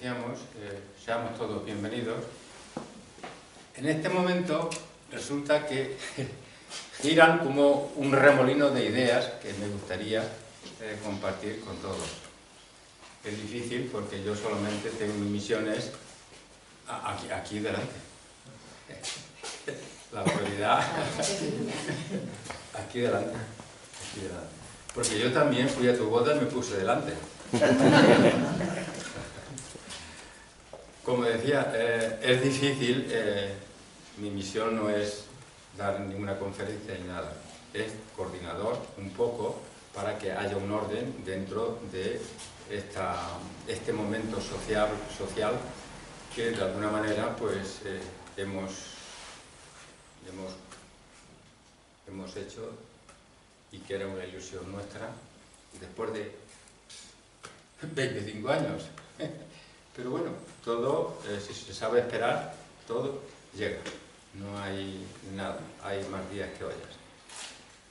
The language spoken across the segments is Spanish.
decíamos, seamos todos bienvenidos. En este momento resulta que giran como un remolino de ideas que me gustaría compartir con todos. Es difícil porque yo solamente tengo mis misiones aquí delante. La autoridad aquí delante. Porque yo también fui a tu boda y me puse delante. Como decía, es difícil, mi misión no es dar ninguna conferencia ni nada, es coordinador un poco para que haya un orden dentro de este momento social que de alguna manera pues hemos hecho y que era una ilusión nuestra después de 25 años. Pero bueno, todo, si se sabe esperar, todo llega. No hay nada, hay más días que ollas.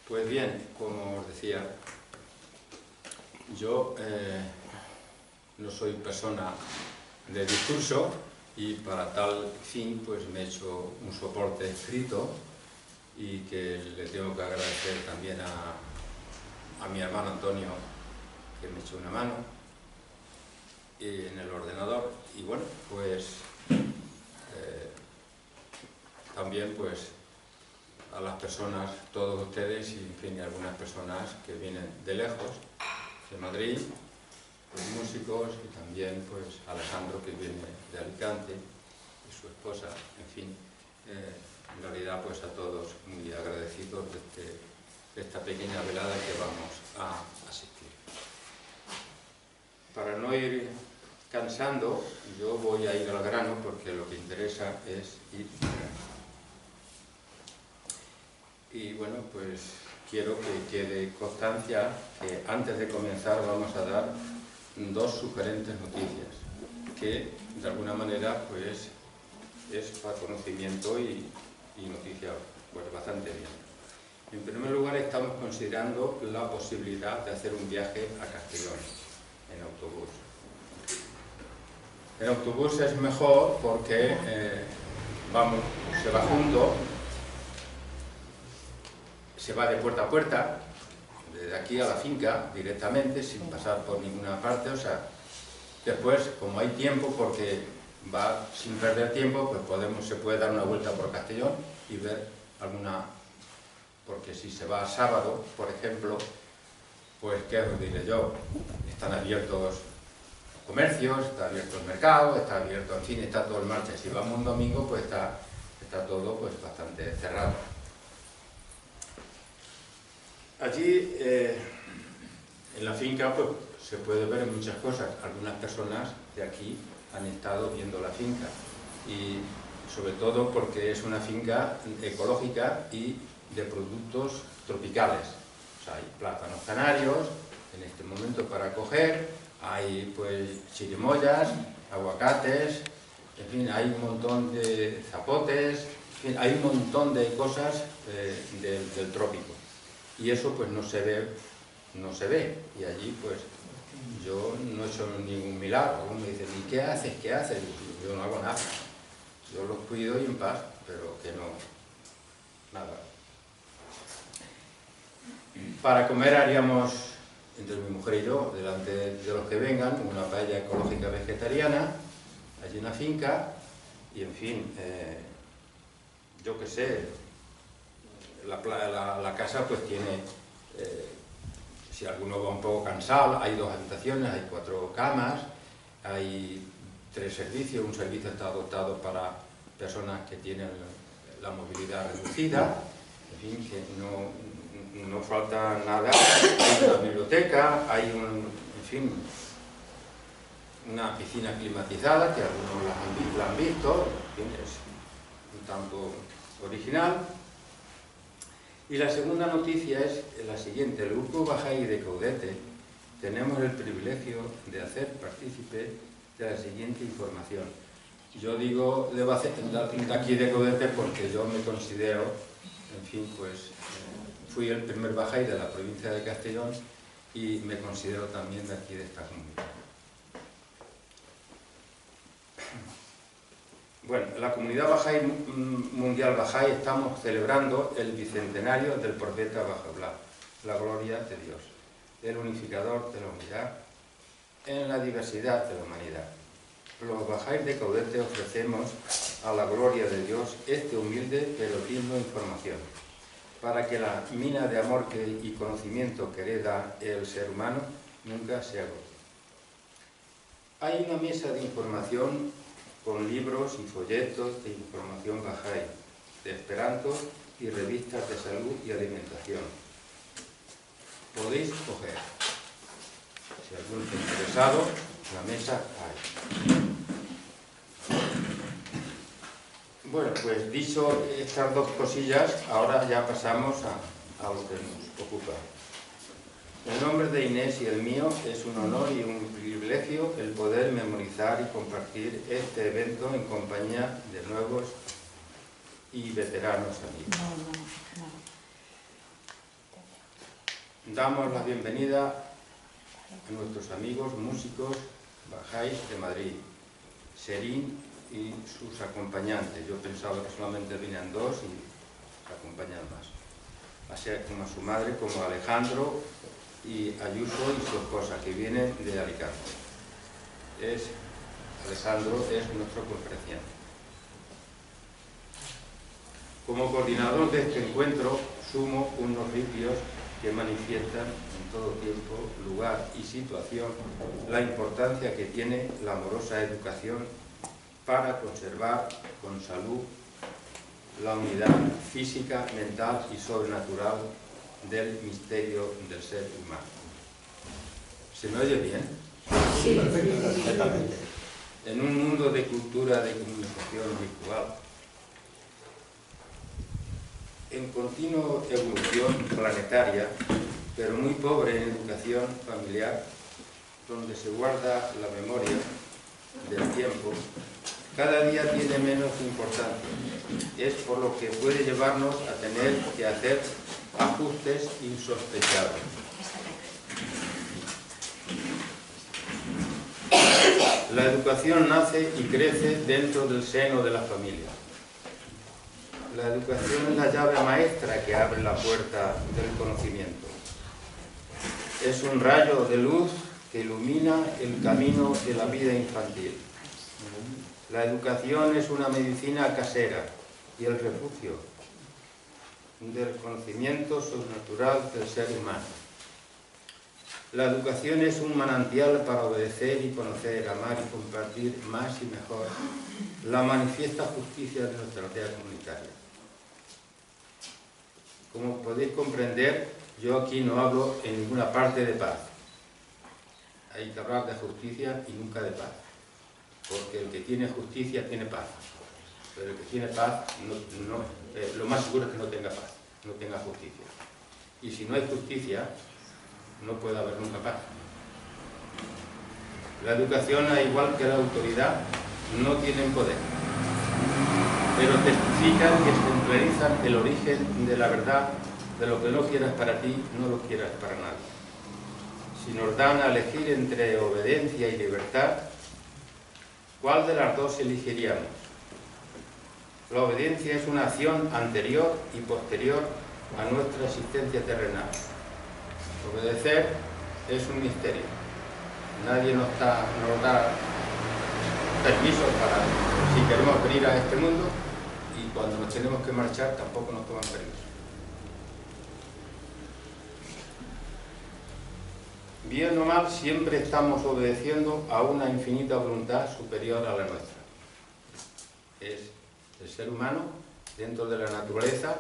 Pues bien, como os decía, yo no soy persona de discurso y para tal fin pues me he hecho un soporte escrito y que le tengo que agradecer también a mi hermano Antonio, que me echó una mano en el ordenador. Y bueno, pues también pues a las personas, todos ustedes y en fin algunas personas que vienen de lejos, de Madrid, los músicos y también pues Alejandro, que viene de Alicante, y su esposa, en fin, en realidad pues a todos muy agradecidos de esta pequeña velada que vamos a asistir. Para no ir cansando, yo voy a ir al grano porque lo que interesa es ir al grano. Y bueno, pues quiero que quede constancia que antes de comenzar vamos a dar dos sugerentes noticias que de alguna manera pues es para conocimiento y noticia pues bastante bien. En primer lugar, estamos considerando la posibilidad de hacer un viaje a Castellón en autobús. En autobús es mejor porque se va junto, se va de puerta a puerta, desde aquí a la finca directamente, sin pasar por ninguna parte. O sea, después, como hay tiempo, porque va sin perder tiempo, pues se puede dar una vuelta por Castellón y ver alguna, porque si se va sábado, por ejemplo, pues qué os diré yo, están abiertos comercios, está abierto el mercado, está abierto, en fin, está todo en marcha. Si vamos un domingo, pues está todo pues bastante cerrado. Allí, en la finca, pues se puede ver muchas cosas. Algunas personas de aquí han estado viendo la finca y sobre todo porque es una finca ecológica y de productos tropicales. O sea, hay plátanos canarios en este momento para coger, hay pues chirimoyas, aguacates, en fin, hay un montón de zapotes, en fin, hay un montón de cosas del trópico. Y eso pues no se ve. Y allí pues yo no he hecho ningún milagro. Uno me dice, ¿y qué haces? ¿Qué haces? Yo no hago nada. Yo los cuido y en paz, pero que no, nada. Para comer haríamos, entre mi mujer y yo, delante de los que vengan, una paella ecológica vegetariana, allí en la finca, y en fin, yo qué sé, la casa pues tiene, si alguno va un poco cansado, hay 2 habitaciones, hay 4 camas, hay 3 servicios. Un servicio está dotado para personas que tienen la movilidad reducida, en fin, que no falta nada. Hay una biblioteca, hay en fin, una piscina climatizada, que algunos la han visto, en fin, es un tanto original. Y la segunda noticia es la siguiente. El grupo Bahá'í de Caudete tenemos el privilegio de hacer partícipe de la siguiente información. Yo digo de aquí de Caudete porque yo me considero, en fin, pues fui el primer Bahá'í de la provincia de Castellón y me considero también de aquí de esta comunidad. Bueno, la comunidad Bahá'í mundial Bahá'í estamos celebrando el bicentenario del profeta Bahá'u'lláh, la gloria de Dios, el unificador de la unidad en la diversidad de la humanidad. Los Bahá'ís de Caudete ofrecemos a la gloria de Dios este humilde pero digno información, para que la mina de amor y conocimiento que hereda el ser humano nunca se agote. Hay una mesa de información con libros y folletos de información Bahá'í, de esperanto y revistas de salud y alimentación. Podéis coger. Si alguno está interesado, la mesa hay. Bueno, pues dicho estas dos cosillas, ahora ya pasamos a lo que nos ocupa. En nombre de Inés y el mío, es un honor y un privilegio el poder memorizar y compartir este evento en compañía de nuevos y veteranos amigos. Damos la bienvenida a nuestros amigos músicos Bahá'ís de Madrid, Serín y sus acompañantes. Yo pensaba que solamente venían dos y se acompañan más. Así como a su madre, como a Alejandro y Ayuso y su esposa, que vienen de Alicante. Alejandro es nuestro conferenciante. Como coordinador de este encuentro, sumo unos ritios que manifiestan en todo tiempo, lugar y situación la importancia que tiene la amorosa educación para conservar con salud la unidad física, mental y sobrenatural del misterio del ser humano. ¿Se me oye bien? Sí, Perfectamente. En un mundo de cultura de comunicación virtual, en continua evolución planetaria, pero muy pobre en educación familiar, donde se guarda la memoria del tiempo, cada día tiene menos importancia. Es por lo que puede llevarnos a tener que hacer ajustes insospechados. La educación nace y crece dentro del seno de la familia. La educación es la llave maestra que abre la puerta del conocimiento. Es un rayo de luz que ilumina el camino de la vida infantil. La educación es una medicina casera y el refugio del conocimiento sobrenatural del ser humano. La educación es un manantial para obedecer y conocer, amar y compartir más y mejor la manifiesta justicia de nuestra aldea comunitaria. Como podéis comprender, yo aquí no hablo en ninguna parte de paz. Hay que hablar de justicia y nunca de paz, porque el que tiene justicia tiene paz, pero el que tiene paz, lo más seguro es que no tenga paz, no tenga justicia. Y si no hay justicia, no puede haber nunca paz. La educación, al igual que la autoridad, no tienen poder, pero testifican y ejemplarizan el origen de la verdad, de lo que no quieras para ti, no lo quieras para nadie. Si nos dan a elegir entre obediencia y libertad, ¿cuál de las dos elegiríamos? La obediencia es una acción anterior y posterior a nuestra existencia terrenal. Obedecer es un misterio. Nadie nos da permiso para, si queremos venir a este mundo, y cuando nos tenemos que marchar tampoco nos toman permiso. Bien o mal, siempre estamos obedeciendo a una infinita voluntad superior a la nuestra. Es el ser humano, dentro de la naturaleza,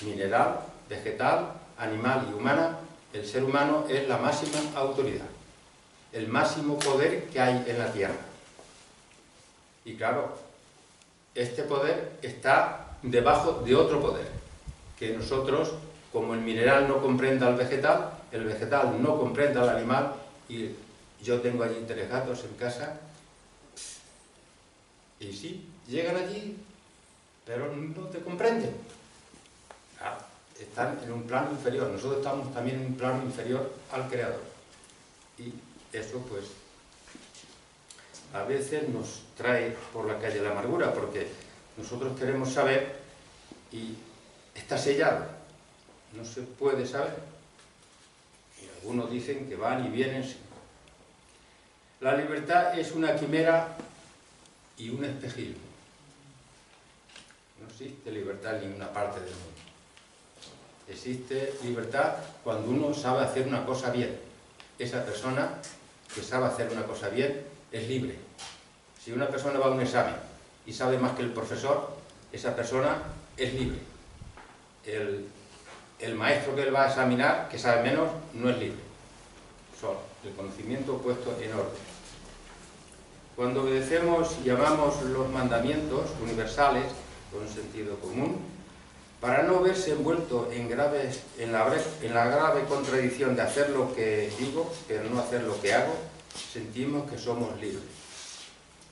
mineral, vegetal, animal y humana. El ser humano es la máxima autoridad, el máximo poder que hay en la Tierra. Y claro, este poder está debajo de otro poder, que nosotros, como el mineral no comprende al vegetal, el vegetal no comprende al animal, y yo tengo allí 3 gatos en casa, y sí, llegan allí, pero no te comprenden. Claro, están en un plano inferior, nosotros estamos también en un plano inferior al Creador. Y eso pues a veces nos trae por la calle la amargura, porque nosotros queremos saber y está sellado, no se puede saber. Y algunos dicen que van y vienen. La libertad es una quimera y un espejismo. No existe libertad en ninguna parte del mundo. Existe libertad cuando uno sabe hacer una cosa bien. Esa persona que sabe hacer una cosa bien es libre. Si una persona va a un examen y sabe más que el profesor, esa persona es libre. El maestro que él va a examinar, que sabe menos, no es libre. Son el conocimiento puesto en orden. Cuando obedecemos y amamos los mandamientos universales con sentido común, para no verse envuelto en la grave contradicción de hacer lo que digo, pero no hacer lo que hago, sentimos que somos libres.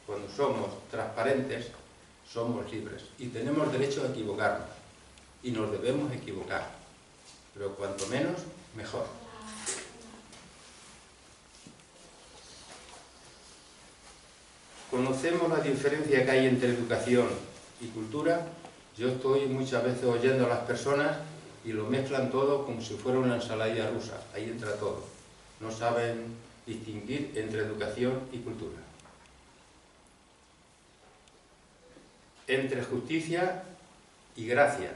Cuando somos transparentes, somos libres y tenemos derecho a equivocarnos y nos debemos equivocar, pero cuanto menos, mejor. ¿Conocemos la diferencia que hay entre educación y cultura? Yo estoy muchas veces oyendo a las personas y lo mezclan todo como si fuera una ensalada rusa. Ahí entra todo. No saben distinguir entre educación y cultura. Entre justicia y gracia.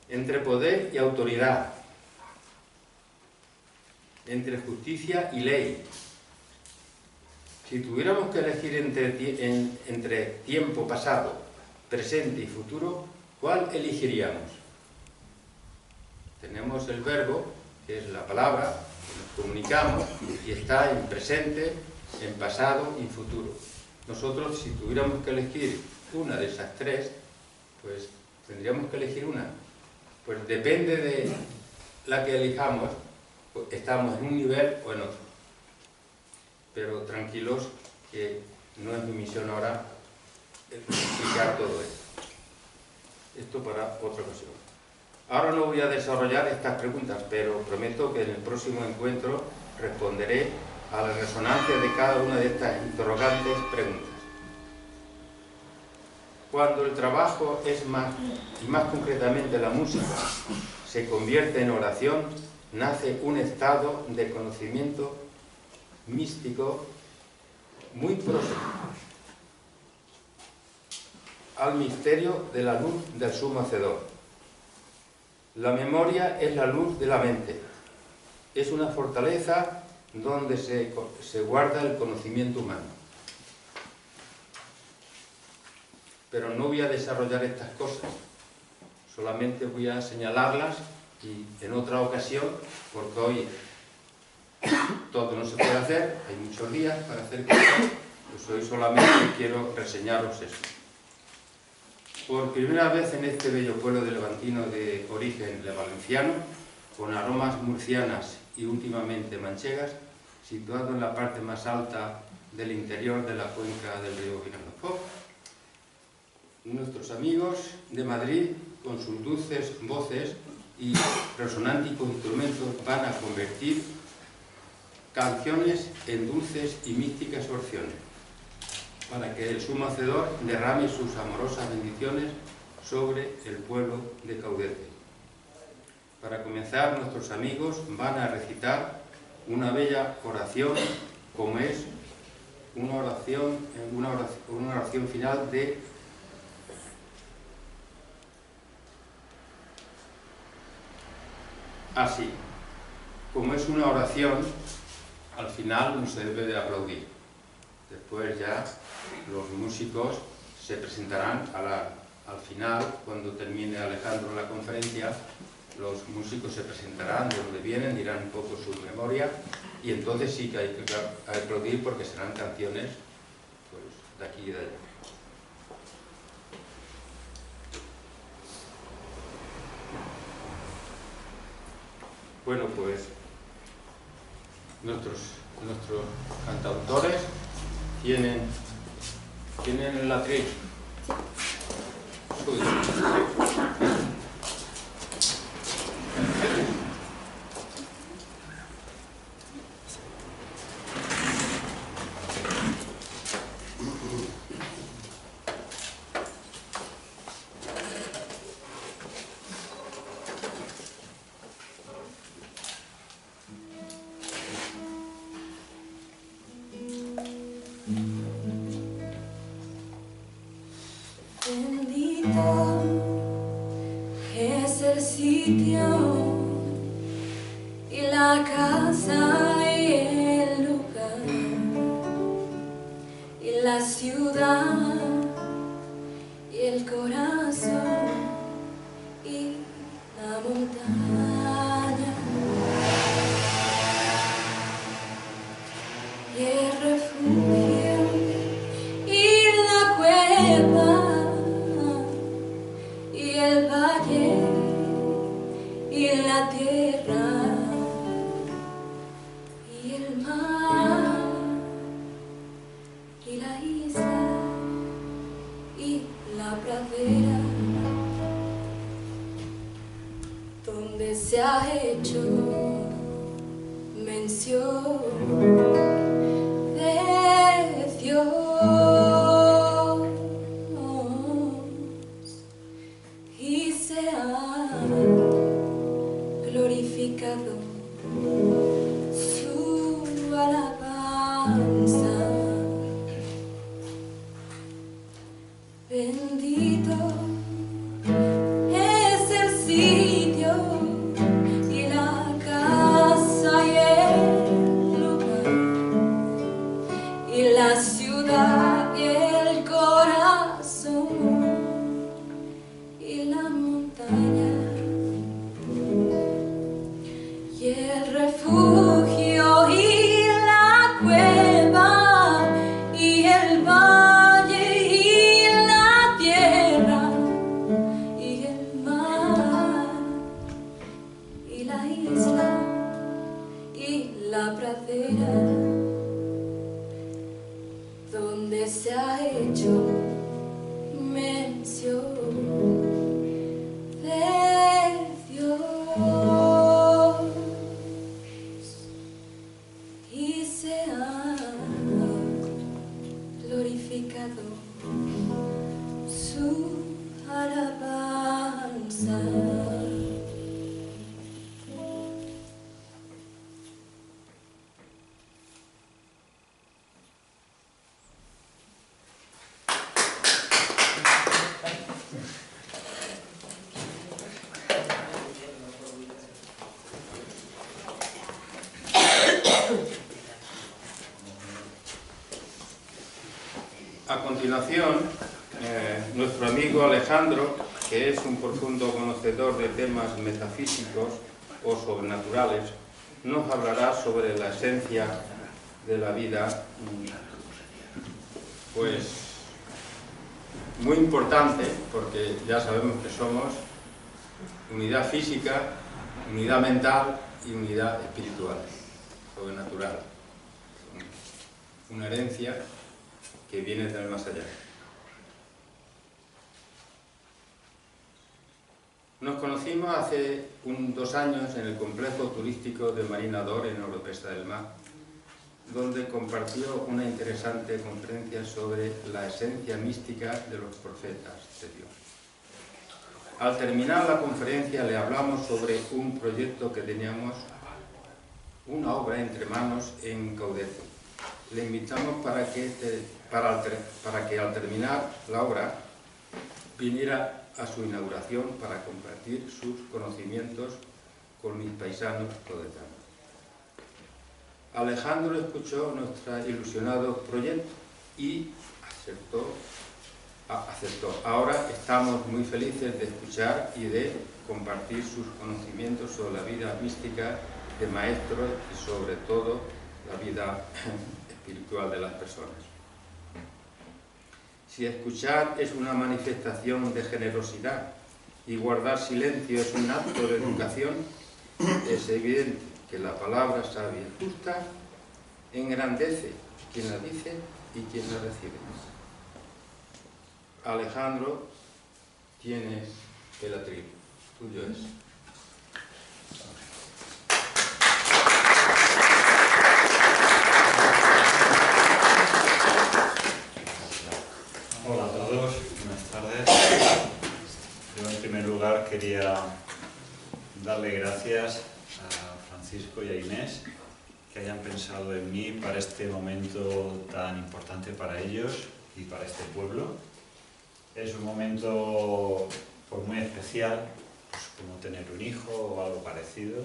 Entre poder y autoridad. Entre justicia y ley. Si tuviéramos que elegir entre tiempo pasado, presente y futuro, ¿cuál elegiríamos? Tenemos el verbo, que es la palabra, que nos comunicamos, y está en presente, en pasado y en futuro. Nosotros, si tuviéramos que elegir una de esas tres, pues tendríamos que elegir una. Pues depende de la que elijamos, pues estamos en un nivel o en otro. Pero tranquilos, que no es mi misión ahora explicar todo esto. Esto para otra ocasión. Ahora no voy a desarrollar estas preguntas, pero prometo que en el próximo encuentro responderé a la resonancia de cada una de estas interrogantes preguntas. Cuando el trabajo es más, y más concretamente la música, se convierte en oración, nace un estado de conocimiento místico muy próximo al misterio de la luz del sumo hacedor. La memoria es la luz de la mente. Es una fortaleza donde se guarda el conocimiento humano. Pero no voy a desarrollar estas cosas. Solamente voy a señalarlas y en otra ocasión, porque hoy todo no se puede hacer, hay muchos días para hacer cosas, pues hoy solamente quiero reseñaros eso. Por primera vez en este bello pueblo de levantino de origen valenciano, con aromas murcianas y últimamente manchegas, situado en la parte más alta del interior de la cuenca del río Vinalopó, nuestros amigos de Madrid, con sus dulces voces y resonánticos instrumentos, van a convertir canciones en dulces y místicas oraciones, para que el sumo hacedor derrame sus amorosas bendiciones sobre el pueblo de Caudete. Para comenzar, nuestros amigos van a recitar una bella oración, como es una oración final de así. Como es una oración, al final no se debe de aplaudir. Después ya los músicos se presentarán al final, cuando termine Alejandro la conferencia, los músicos se presentarán de donde vienen, dirán un poco su memoria, y entonces sí que hay que aplaudir porque serán canciones pues, de aquí y de allá. Bueno, pues nuestros cantautores tienen el atril. sitio y la casa y el lugar y la ciudad y el corazón y la montaña y el refugio y la cueva y el valle y la tierra y el mar y la isla y la pradera donde se ha hecho mención de Dios y se ha glorificado su alabanza. Bendito es el sitio y la casa y el lugar y la ciudad y el corazón y la montaña y el refugio y la cueva y el valle y la tierra y el mar y la isla y la pradera donde se ha hecho mención de Dios y se ha glorificado su alabanza. A continuación, nuestro amigo Alejandro, que es un profundo conocedor de temas metafísicos o sobrenaturales, nos hablará sobre la esencia de la vida, pues muy importante, porque ya sabemos que somos unidad física, unidad mental y unidad espiritual, sobrenatural, una herencia que viene del más allá. Nos conocimos hace 2 años en el complejo turístico de Marina d'Or en Oropesa del Mar, donde compartió una interesante conferencia sobre la esencia mística de los profetas de Dios. Al terminar la conferencia le hablamos sobre un proyecto que teníamos, una obra entre manos en Caudeto. Le invitamos para que al terminar la obra viniera a su inauguración para compartir sus conocimientos con mis paisanos caudetanos. Alejandro escuchó nuestro ilusionado proyecto y aceptó. Ahora estamos muy felices de escuchar y de compartir sus conocimientos sobre la vida mística de maestros y sobre todo la vida espiritual de las personas. Si escuchar es una manifestación de generosidad y guardar silencio es un acto de educación, es evidente que la palabra sabia y justa engrandece quien la dice y quien la recibe. Alejandro, tienes el atributo, tuyo es. Hola a todos, buenas tardes. Yo en primer lugar quería darle gracias a Francisco y a Inés que hayan pensado en mí para este momento tan importante para ellos y para este pueblo. Es un momento pues, muy especial, pues, como tener un hijo o algo parecido,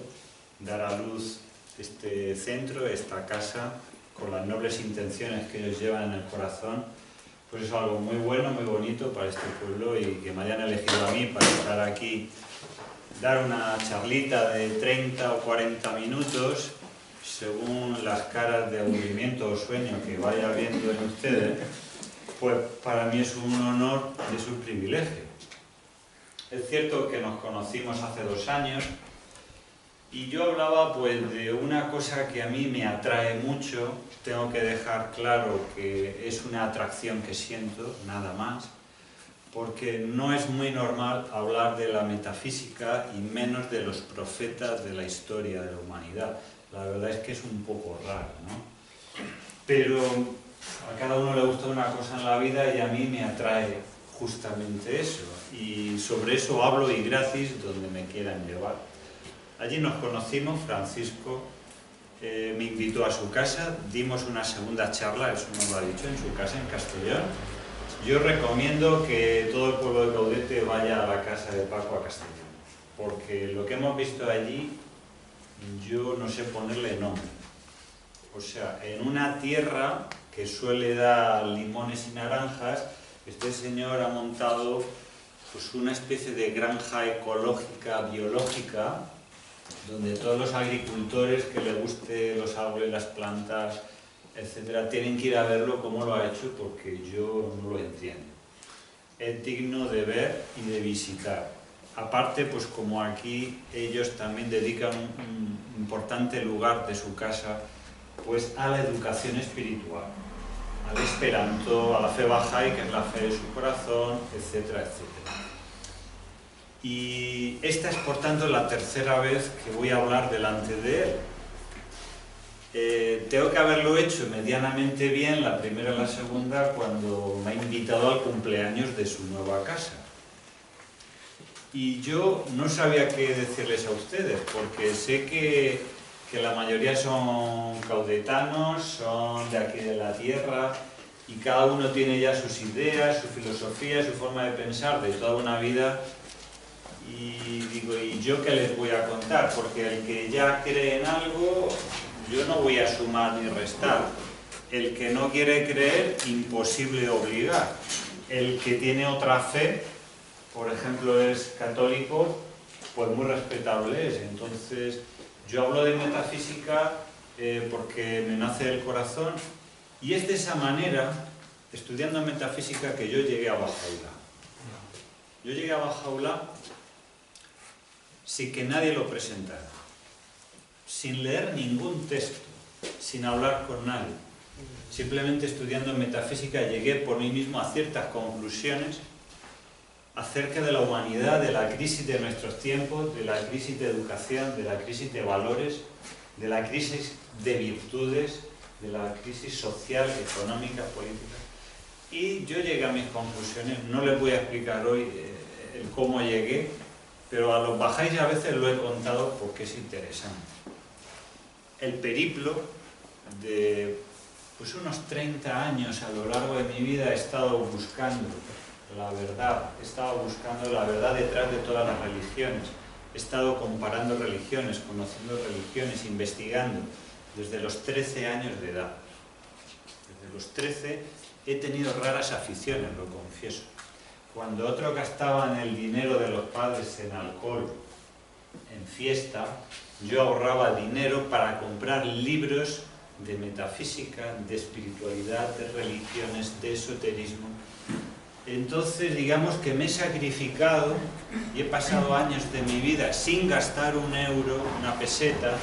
dar a luz este centro, esta casa, con las nobles intenciones que ellos llevan en el corazón, pues es algo muy bueno, muy bonito para este pueblo, y que me hayan elegido a mí para estar aquí, dar una charlita de 30 o 40 minutos, según las caras de aburrimiento o sueño que vaya viendo en ustedes, pues para mí es un honor y es un privilegio. Es cierto que nos conocimos hace 2 años, y yo hablaba pues de una cosa que a mí me atrae mucho. Tengo que dejar claro que es una atracción que siento, nada más, porque no es muy normal hablar de la metafísica y menos de los profetas de la historia de la humanidad. La verdad es que es un poco raro, ¿no? Pero a cada uno le gusta una cosa en la vida y a mí me atrae justamente eso. Y sobre eso hablo y gracias donde me quieran llevar. Allí nos conocimos, Francisco me invitó a su casa, dimos una segunda charla, eso nos lo ha dicho, en su casa en Castellón. Yo recomiendo que todo el pueblo de Caudete vaya a la casa de Paco a Castellón, porque lo que hemos visto allí, yo no sé ponerle nombre. O sea, en una tierra que suele dar limones y naranjas, este señor ha montado pues una especie de granja ecológica, biológica, donde todos los agricultores que les guste los árboles, las plantas, etcétera, tienen que ir a verlo cómo lo ha hecho, porque yo no lo entiendo. Es digno de ver y de visitar. Aparte, pues como aquí ellos también dedican un importante lugar de su casa pues a la educación espiritual, al esperanto, a la fe bahá'í, que es la fe de su corazón, etcétera, etcétera. Y esta es, por tanto, la tercera vez que voy a hablar delante de él. Tengo que haberlo hecho medianamente bien la primera y la segunda cuando me ha invitado al cumpleaños de su nueva casa. Y yo no sabía qué decirles a ustedes, porque sé que la mayoría son caudetanos, son de aquí de la tierra, y cada uno tiene ya sus ideas, su filosofía, su forma de pensar de toda una vida. Y digo, ¿y yo qué les voy a contar? Porque el que ya cree en algo, yo no voy a sumar ni restar. El que no quiere creer, imposible obligar. El que tiene otra fe, por ejemplo, es católico, pues muy respetable es. Entonces, yo hablo de metafísica porque me nace del corazón, y es de esa manera, estudiando metafísica, que yo llegué a Bajaula. Yo llegué a Bajaula sin que nadie lo presentara, sin leer ningún texto, sin hablar con nadie. Simplemente estudiando metafísica llegué por mí mismo a ciertas conclusiones acerca de la humanidad, de la crisis de nuestros tiempos, de la crisis de educación, de la crisis de valores, de la crisis de virtudes, de la crisis social, económica, política. Y yo llegué a mis conclusiones. No les voy a explicar hoy el cómo llegué, pero a los bajáis a veces lo he contado porque es interesante. El periplo de pues unos 30 años a lo largo de mi vida he estado buscando la verdad, he estado buscando la verdad detrás de todas las religiones, he estado comparando religiones, conociendo religiones, investigando desde los 13 años de edad. Desde los 13 he tenido raras aficiones, lo confieso. Cuando otros gastaban el dinero de los padres en alcohol, en fiesta, yo ahorraba dinero para comprar libros de metafísica, de espiritualidad, de religiones, de esoterismo. Entonces, digamos que me he sacrificado y he pasado años de mi vida sin gastar un euro, una peseta,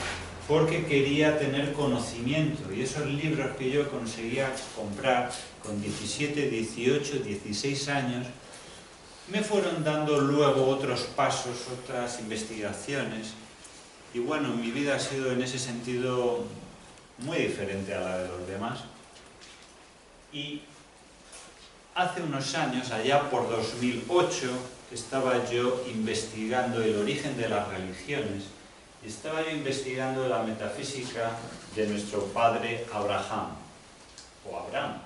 porque quería tener conocimiento. Y esos libros que yo conseguía comprar con 17, 18, 16 años, me fueron dando luego otros pasos, otras investigaciones. Y bueno, mi vida ha sido en ese sentido muy diferente a la de los demás. Y hace unos años, allá por 2008, estaba yo investigando el origen de las religiones, y estaba yo investigando la metafísica de nuestro padre Abraham, o Abraham,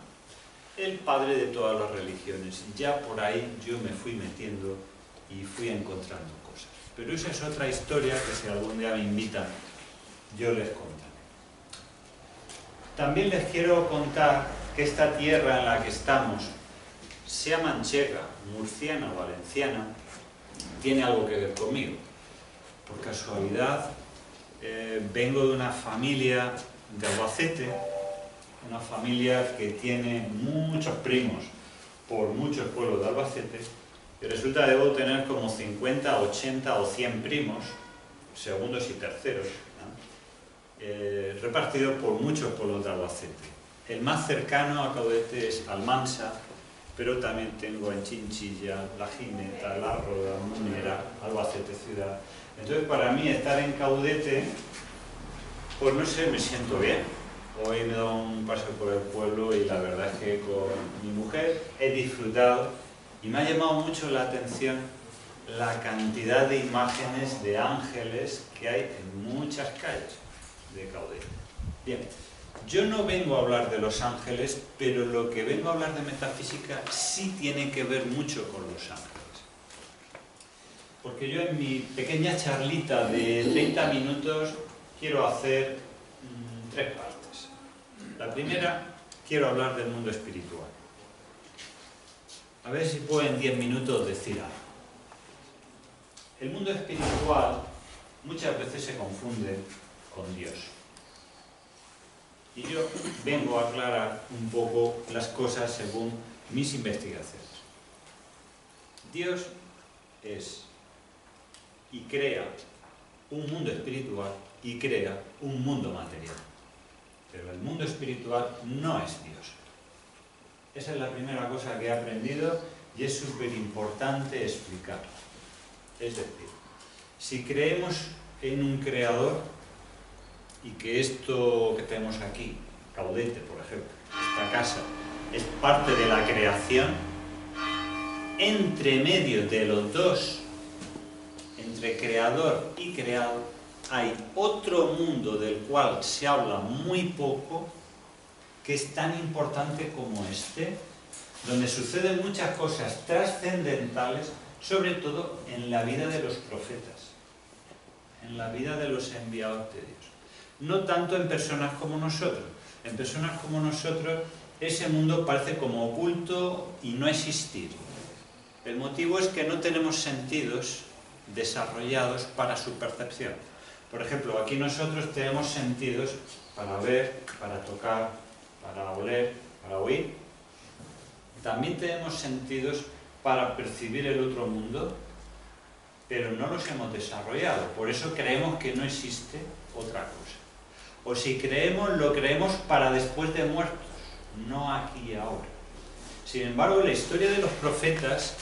el padre de todas las religiones. Y ya por ahí yo me fui metiendo y fui encontrando cosas. Pero esa es otra historia que si algún día me invitan, yo les contaré. También les quiero contar que esta tierra en la que estamos, sea manchega, murciana o valenciana, tiene algo que ver conmigo. Por casualidad, vengo de una familia de Albacete, una familia que tiene muchos primos por muchos pueblos de Albacete, y resulta que debo tener como 50, 80 o 100 primos, segundos y terceros, ¿no? Repartidos por muchos pueblos de Albacete. El más cercano a Caudete es Almansa, pero también tengo en Chinchilla, La Gineta, La Roda, Munera, Albacete ciudad. Entonces, para mí estar en Caudete, pues no sé, me siento bien. Hoy me he dado un paseo por el pueblo y la verdad es que con mi mujer he disfrutado y me ha llamado mucho la atención la cantidad de imágenes de ángeles que hay en muchas calles de Caudete. Bien, yo no vengo a hablar de los ángeles, pero lo que vengo a hablar de metafísica sí tiene que ver mucho con los ángeles. Porque yo en mi pequeña charlita de 30 minutos quiero hacer 3 partes. La primera, quiero hablar del mundo espiritual. A ver si puedo en 10 minutos decir algo. El mundo espiritual muchas veces se confunde con Dios. Y yo vengo a aclarar un poco las cosas según mis investigaciones. Dios es y crea un mundo espiritual y crea un mundo material. Pero el mundo espiritual no es Dios. Esa es la primera cosa que he aprendido y es súper importante explicar. Es decir, si creemos en un creador y que esto que tenemos aquí, Caudete, por ejemplo, esta casa, es parte de la creación, entre medio de los dos, entre creador y creado, hay otro mundo del cual se habla muy poco, que es tan importante como este, donde suceden muchas cosas trascendentales, sobre todo en la vida de los profetas, en la vida de los enviados de Dios. No tanto en personas como nosotros. En personas como nosotros, ese mundo parece como oculto y no existir. El motivo es que no tenemos sentidos desarrollados para su percepción. Por ejemplo, aquí nosotros tenemos sentidos para ver, para tocar, para oler, para oír. También tenemos sentidos para percibir el otro mundo, pero no los hemos desarrollado. Por eso creemos que no existe otra cosa. O si creemos, lo creemos para después de muertos, no aquí y ahora. Sin embargo, la historia de los profetas,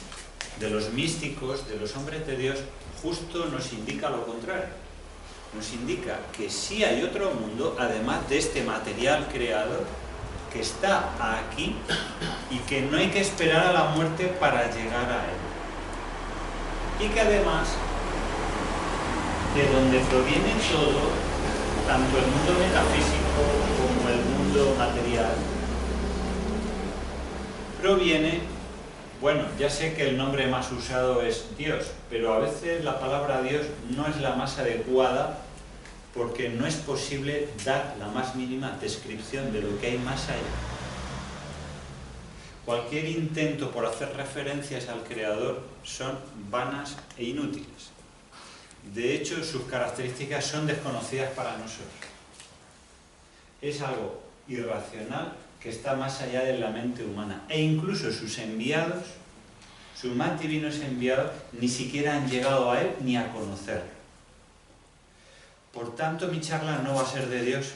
de los místicos, de los hombres de Dios, justo nos indica lo contrario. Nos indica que sí hay otro mundo, además de este material creado, que está aquí y que no hay que esperar a la muerte para llegar a él. Y que además, de donde proviene todo, tanto el mundo metafísico como el mundo material, proviene, bueno, ya sé que el nombre más usado es Dios, pero a veces la palabra Dios no es la más adecuada porque no es posible dar la más mínima descripción de lo que hay más allá. Cualquier intento por hacer referencias al Creador son vanas e inútiles. De hecho, sus características son desconocidas para nosotros. Es algo irracional que está más allá de la mente humana. E incluso sus enviados, sus más divinos enviados, ni siquiera han llegado a él ni a conocerlo. Por tanto, mi charla no va a ser de Dios,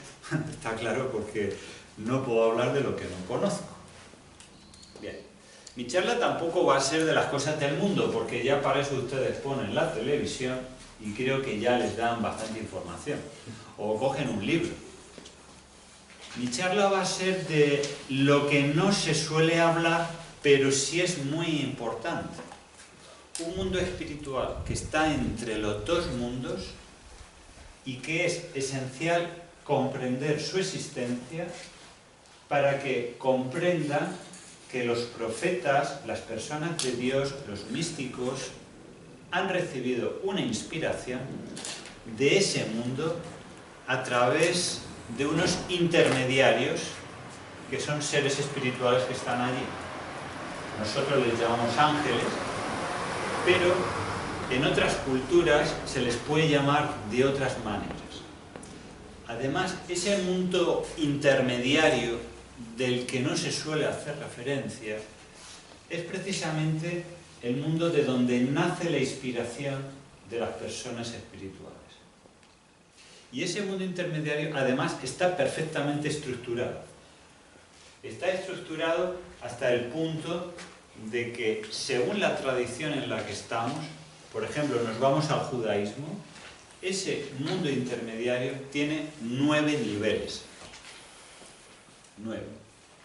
está claro, porque no puedo hablar de lo que no conozco. Bien, mi charla tampoco va a ser de las cosas del mundo, porque ya para eso ustedes ponen la televisión y creo que ya les dan bastante información, o cogen un libro. Mi charla va a ser de lo que no se suele hablar, pero sí es muy importante. Un mundo espiritual que está entre los dos mundos y que es esencial comprender su existencia para que comprendan que los profetas, las personas de Dios, los místicos, han recibido una inspiración de ese mundo a través de unos intermediarios que son seres espirituales que están allí. Nosotros les llamamos ángeles, pero en otras culturas se les puede llamar de otras maneras. Además, ese mundo intermediario del que no se suele hacer referencia es precisamente el mundo de donde nace la inspiración de las personas espirituales. Y ese mundo intermediario, además, está perfectamente estructurado. Está estructurado hasta el punto de que, según la tradición en la que estamos, por ejemplo, nos vamos al judaísmo, ese mundo intermediario tiene 9 niveles. 9.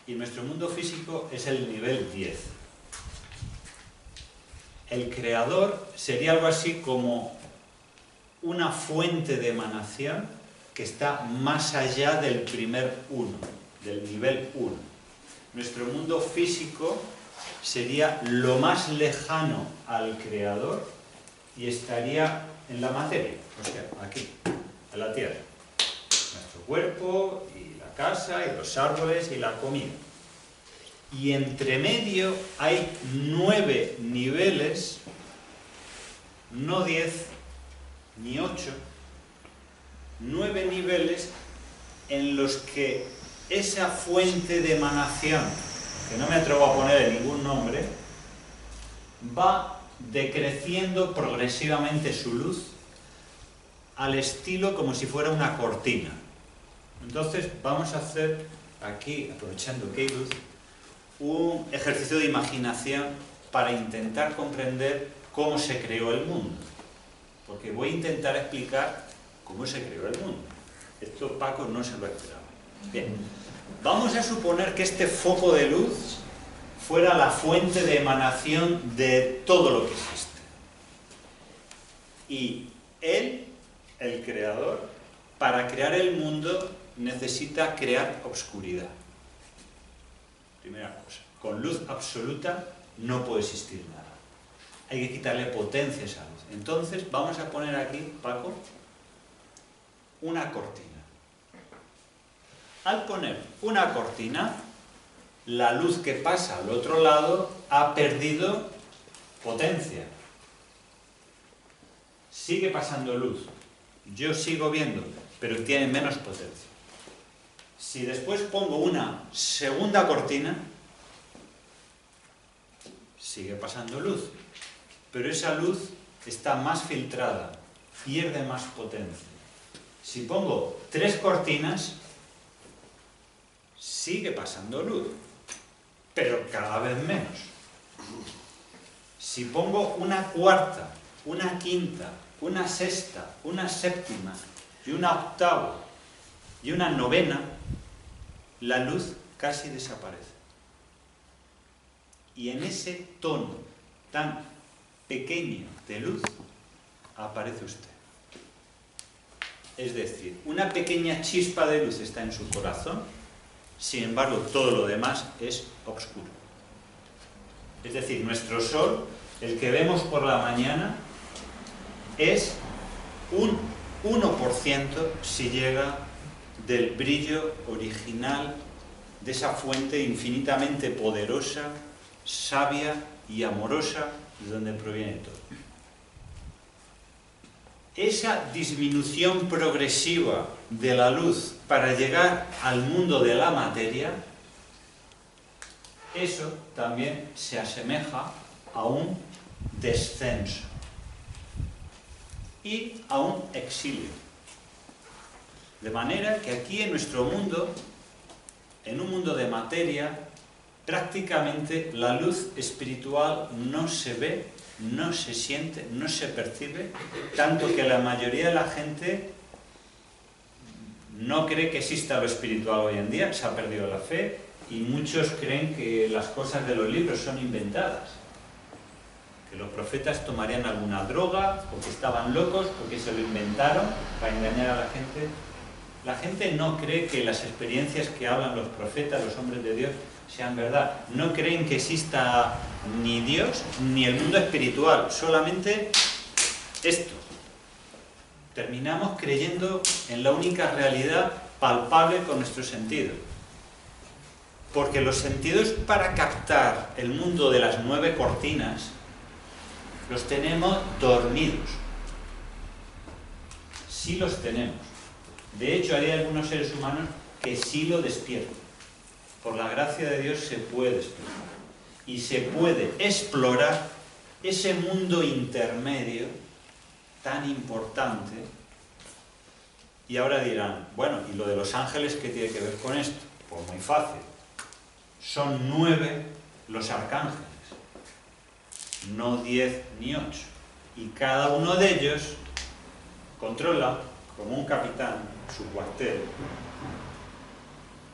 Y nuestro mundo físico es el nivel 10. El creador sería algo así como una fuente de emanación que está más allá del primer 1, del nivel 1. Nuestro mundo físico sería lo más lejano al creador y estaría en la materia, o sea, aquí, en la tierra. Nuestro cuerpo y la casa y los árboles y la comida. Y entre medio hay 9 niveles, no 10 ni 8, 9 niveles en los que esa fuente de emanación, que no me atrevo a ponerle ningún nombre, va decreciendo progresivamente su luz al estilo como si fuera una cortina. Entonces vamos a hacer aquí, aprovechando que hay luz, un ejercicio de imaginación para intentar comprender cómo se creó el mundo. Porque voy a intentar explicar cómo se creó el mundo. Esto Paco no se lo esperaba. Bien, vamos a suponer que este foco de luz fuera la fuente de emanación de todo lo que existe. Y él, el creador, para crear el mundo necesita crear obscuridad. Primera cosa, con luz absoluta no puede existir nada. Hay que quitarle potencia a esa luz. Entonces vamos a poner aquí, Paco, una cortina. Al poner una cortina, la luz que pasa al otro lado ha perdido potencia. Sigue pasando luz. Yo sigo viendo, pero tiene menos potencia. Si después pongo una segunda cortina, sigue pasando luz, pero esa luz está más filtrada, pierde más potencia. Si pongo 3 cortinas, sigue pasando luz, pero cada vez menos. Si pongo una cuarta, una quinta, una sexta, una séptima y una octava y una novena, la luz casi desaparece. Y en ese tono tan pequeño de luz aparece usted. Es decir, una pequeña chispa de luz está en su corazón, sin embargo todo lo demás es oscuro. Es decir, nuestro sol, el que vemos por la mañana, es un 1% si llega del brillo original de esa fuente infinitamente poderosa, sabia y amorosa de donde proviene todo. Esa disminución progresiva de la luz para llegar al mundo de la materia, eso también se asemeja a un descenso y a un exilio. De manera que aquí en nuestro mundo, en un mundo de materia, prácticamente la luz espiritual no se ve, no se siente, no se percibe, tanto que la mayoría de la gente no cree que exista lo espiritual hoy en día, se ha perdido la fe, y muchos creen que las cosas de los libros son inventadas, que los profetas tomarían alguna droga, porque estaban locos, porque se lo inventaron para engañar a la gente. La gente no cree que las experiencias que hablan los profetas, los hombres de Dios, sean verdad. No creen que exista ni Dios ni el mundo espiritual, solamente esto. Terminamos creyendo en la única realidad palpable con nuestro sentido. Porque los sentidos para captar el mundo de las 9 cortinas los tenemos dormidos. Sí los tenemos. De hecho, hay algunos seres humanos que sí lo despiertan. Por la gracia de Dios se puede despertar. Y se puede explorar ese mundo intermedio tan importante. Y ahora dirán, bueno, ¿y lo de los ángeles qué tiene que ver con esto? Pues muy fácil. Son 9 los arcángeles, no 10 ni 8. Y cada uno de ellos controla, como un capitán, su cuartel,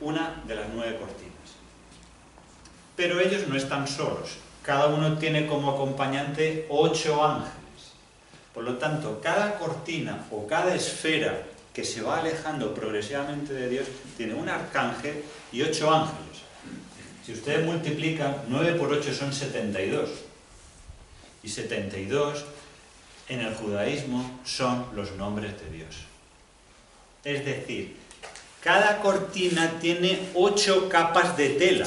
una de las 9 cortinas. Pero ellos no están solos. Cada uno tiene como acompañante 8 ángeles. Por lo tanto, cada cortina o cada esfera que se va alejando progresivamente de Dios tiene un arcángel y 8 ángeles. Si ustedes multiplican, 9 por 8 son 72. Y 72 en el judaísmo son los nombres de Dios. Es decir, cada cortina tiene 8 capas de tela.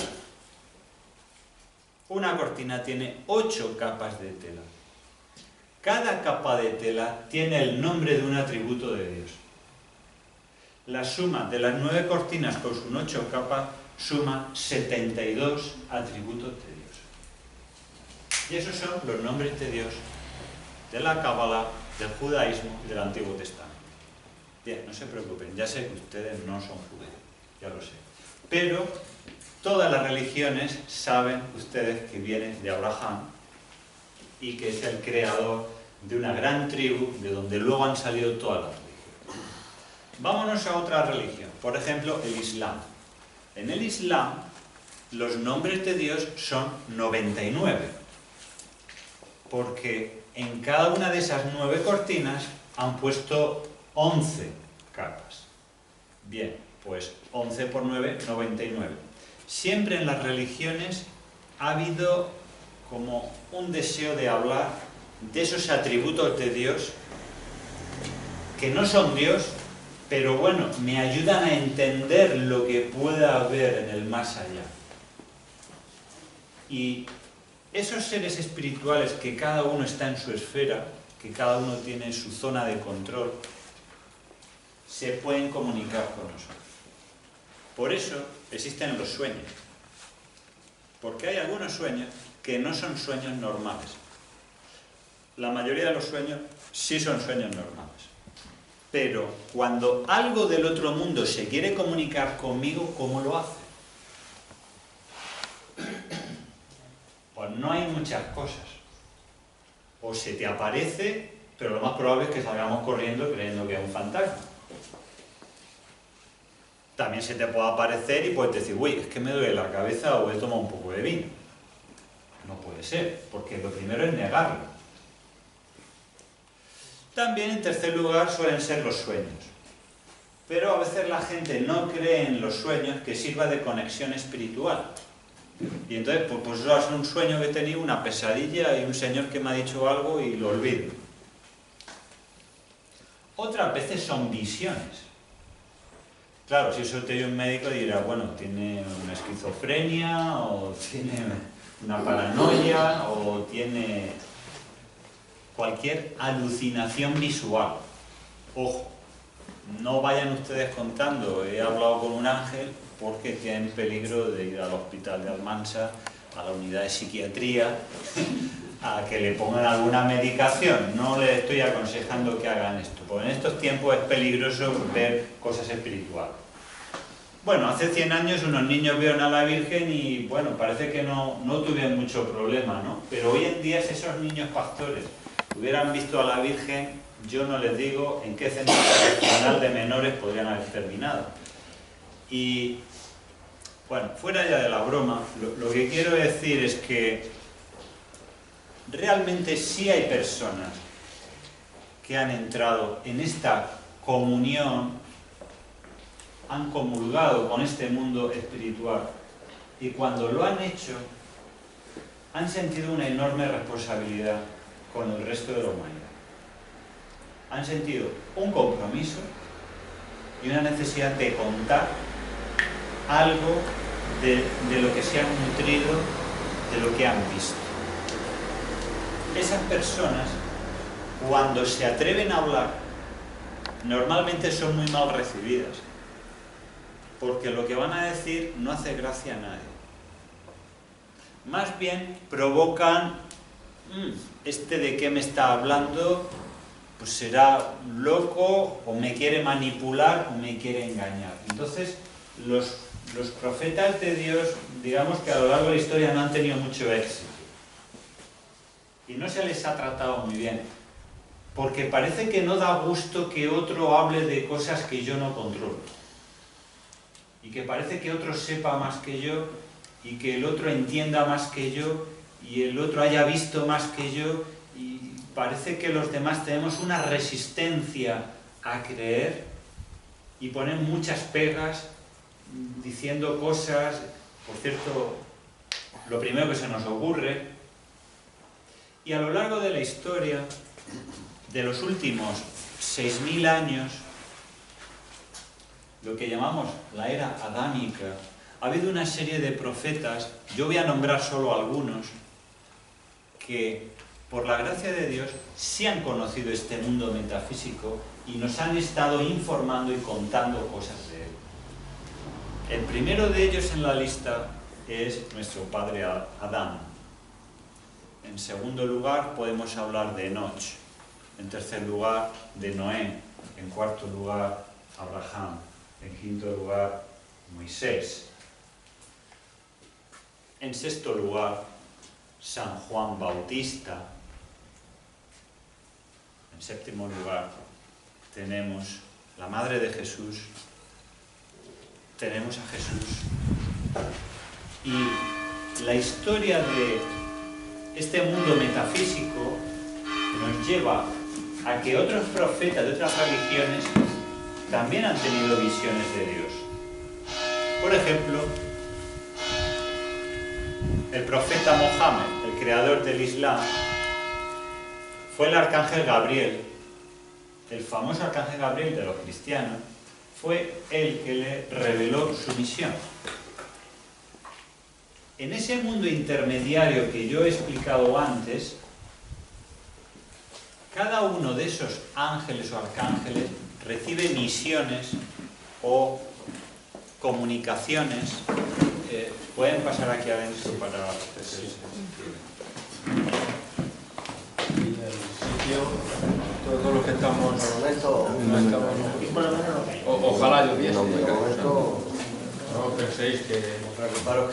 Una cortina tiene 8 capas de tela. Cada capa de tela tiene el nombre de un atributo de Dios. La suma de las 9 cortinas con sus 8 capas suma 72 atributos de Dios. Y esos son los nombres de Dios de la Cábala, del judaísmo y del Antiguo Testamento. Bien, no se preocupen, ya sé que ustedes no son judíos, ya lo sé. Pero todas las religiones saben ustedes que viene de Abraham y que es el creador de una gran tribu de donde luego han salido todas las religiones. Vámonos a otra religión, por ejemplo, el Islam. En el Islam, los nombres de Dios son 99, porque en cada una de esas 9 cortinas han puesto 11 capas. Bien, pues 11 por 9, 99. Siempre en las religiones ha habido como un deseo de hablar de esos atributos de Dios que no son Dios, pero bueno, me ayudan a entender lo que pueda haber en el más allá. Y esos seres espirituales que cada uno está en su esfera, que cada uno tiene su zona de control, se pueden comunicar con nosotros. Por eso existen los sueños. Porque hay algunos sueños que no son sueños normales. La mayoría de los sueños sí son sueños normales. Pero cuando algo del otro mundo se quiere comunicar conmigo, ¿cómo lo hace? Pues no hay muchas cosas. O se te aparece, pero lo más probable es que salgamos corriendo creyendo que es un fantasma. También se te puede aparecer y puedes decir, uy, es que me duele la cabeza o he tomado un poco de vino. No puede ser, porque lo primero es negarlo. También, en tercer lugar, suelen ser los sueños. Pero a veces la gente no cree en los sueños que sirva de conexión espiritual. Y entonces, pues yo hago un sueño que he tenido, una pesadilla y un señor que me ha dicho algo y lo olvido. Otras veces son visiones. Claro, si eso te dio un médico dirá, bueno, tiene una esquizofrenia, o tiene una paranoia, o tiene cualquier alucinación visual. Ojo, no vayan ustedes contando, he hablado con un ángel, porque tienen peligro de ir al hospital de Almansa, a la unidad de psiquiatría, a que le pongan alguna medicación. No les estoy aconsejando que hagan esto, porque en estos tiempos es peligroso ver cosas espirituales. Bueno, hace 100 años unos niños vieron a la Virgen y, bueno, parece que no tuvieron mucho problema, ¿no? Pero hoy en día, si esos niños pastores hubieran visto a la Virgen, yo no les digo en qué centro tradicional de menores podrían haber terminado. Y, bueno, fuera ya de la broma, lo que quiero decir es que realmente sí hay personas que han entrado en esta comunión, han comulgado con este mundo espiritual y cuando lo han hecho han sentido una enorme responsabilidad con el resto de la humanidad. han sentido un compromiso y una necesidad de contar algo de lo que se han nutrido, de lo que han visto. Esas personas, cuando se atreven a hablar, normalmente son muy mal recibidas, porque lo que van a decir no hace gracia a nadie. Más bien provocan, este de qué me está hablando, pues será loco, o me quiere manipular, o me quiere engañar. Entonces, los profetas de Dios, digamos que a lo largo de la historia no han tenido mucho éxito. Y no se les ha tratado muy bien, porque parece que no da gusto que otro hable de cosas que yo no controlo. Y que parece que otro sepa más que yo, y que el otro entienda más que yo, y el otro haya visto más que yo, y parece que los demás tenemos una resistencia a creer, y ponen muchas pegas, diciendo cosas, por cierto, lo primero que se nos ocurre. Y a lo largo de la historia, de los últimos 6.000 años, lo que llamamos la era adámica, ha habido una serie de profetas, yo voy a nombrar solo algunos, que por la gracia de Dios sí han conocido este mundo metafísico y nos han estado informando y contando cosas de él. El primero de ellos en la lista es nuestro padre Adán. En segundo lugar podemos hablar de Enoch. En tercer lugar de Noé. En cuarto lugar Abraham. En quinto lugar Moisés. En sexto lugar San Juan Bautista. En séptimo lugar tenemos la Madre de Jesús. Tenemos a Jesús. Y la historia de este mundo metafísico nos lleva a que otros profetas de otras religiones también han tenido visiones de Dios. Por ejemplo, el profeta Mohammed, el creador del Islam, fue el arcángel Gabriel, el famoso arcángel Gabriel de los cristianos, fue el que le reveló su misión. En ese mundo intermediario que yo he explicado antes, cada uno de esos ángeles o arcángeles recibe misiones o comunicaciones. Pueden pasar aquí adentro para... Y el sitio, todos los que estamos... Ojalá lloviese. No penséis que...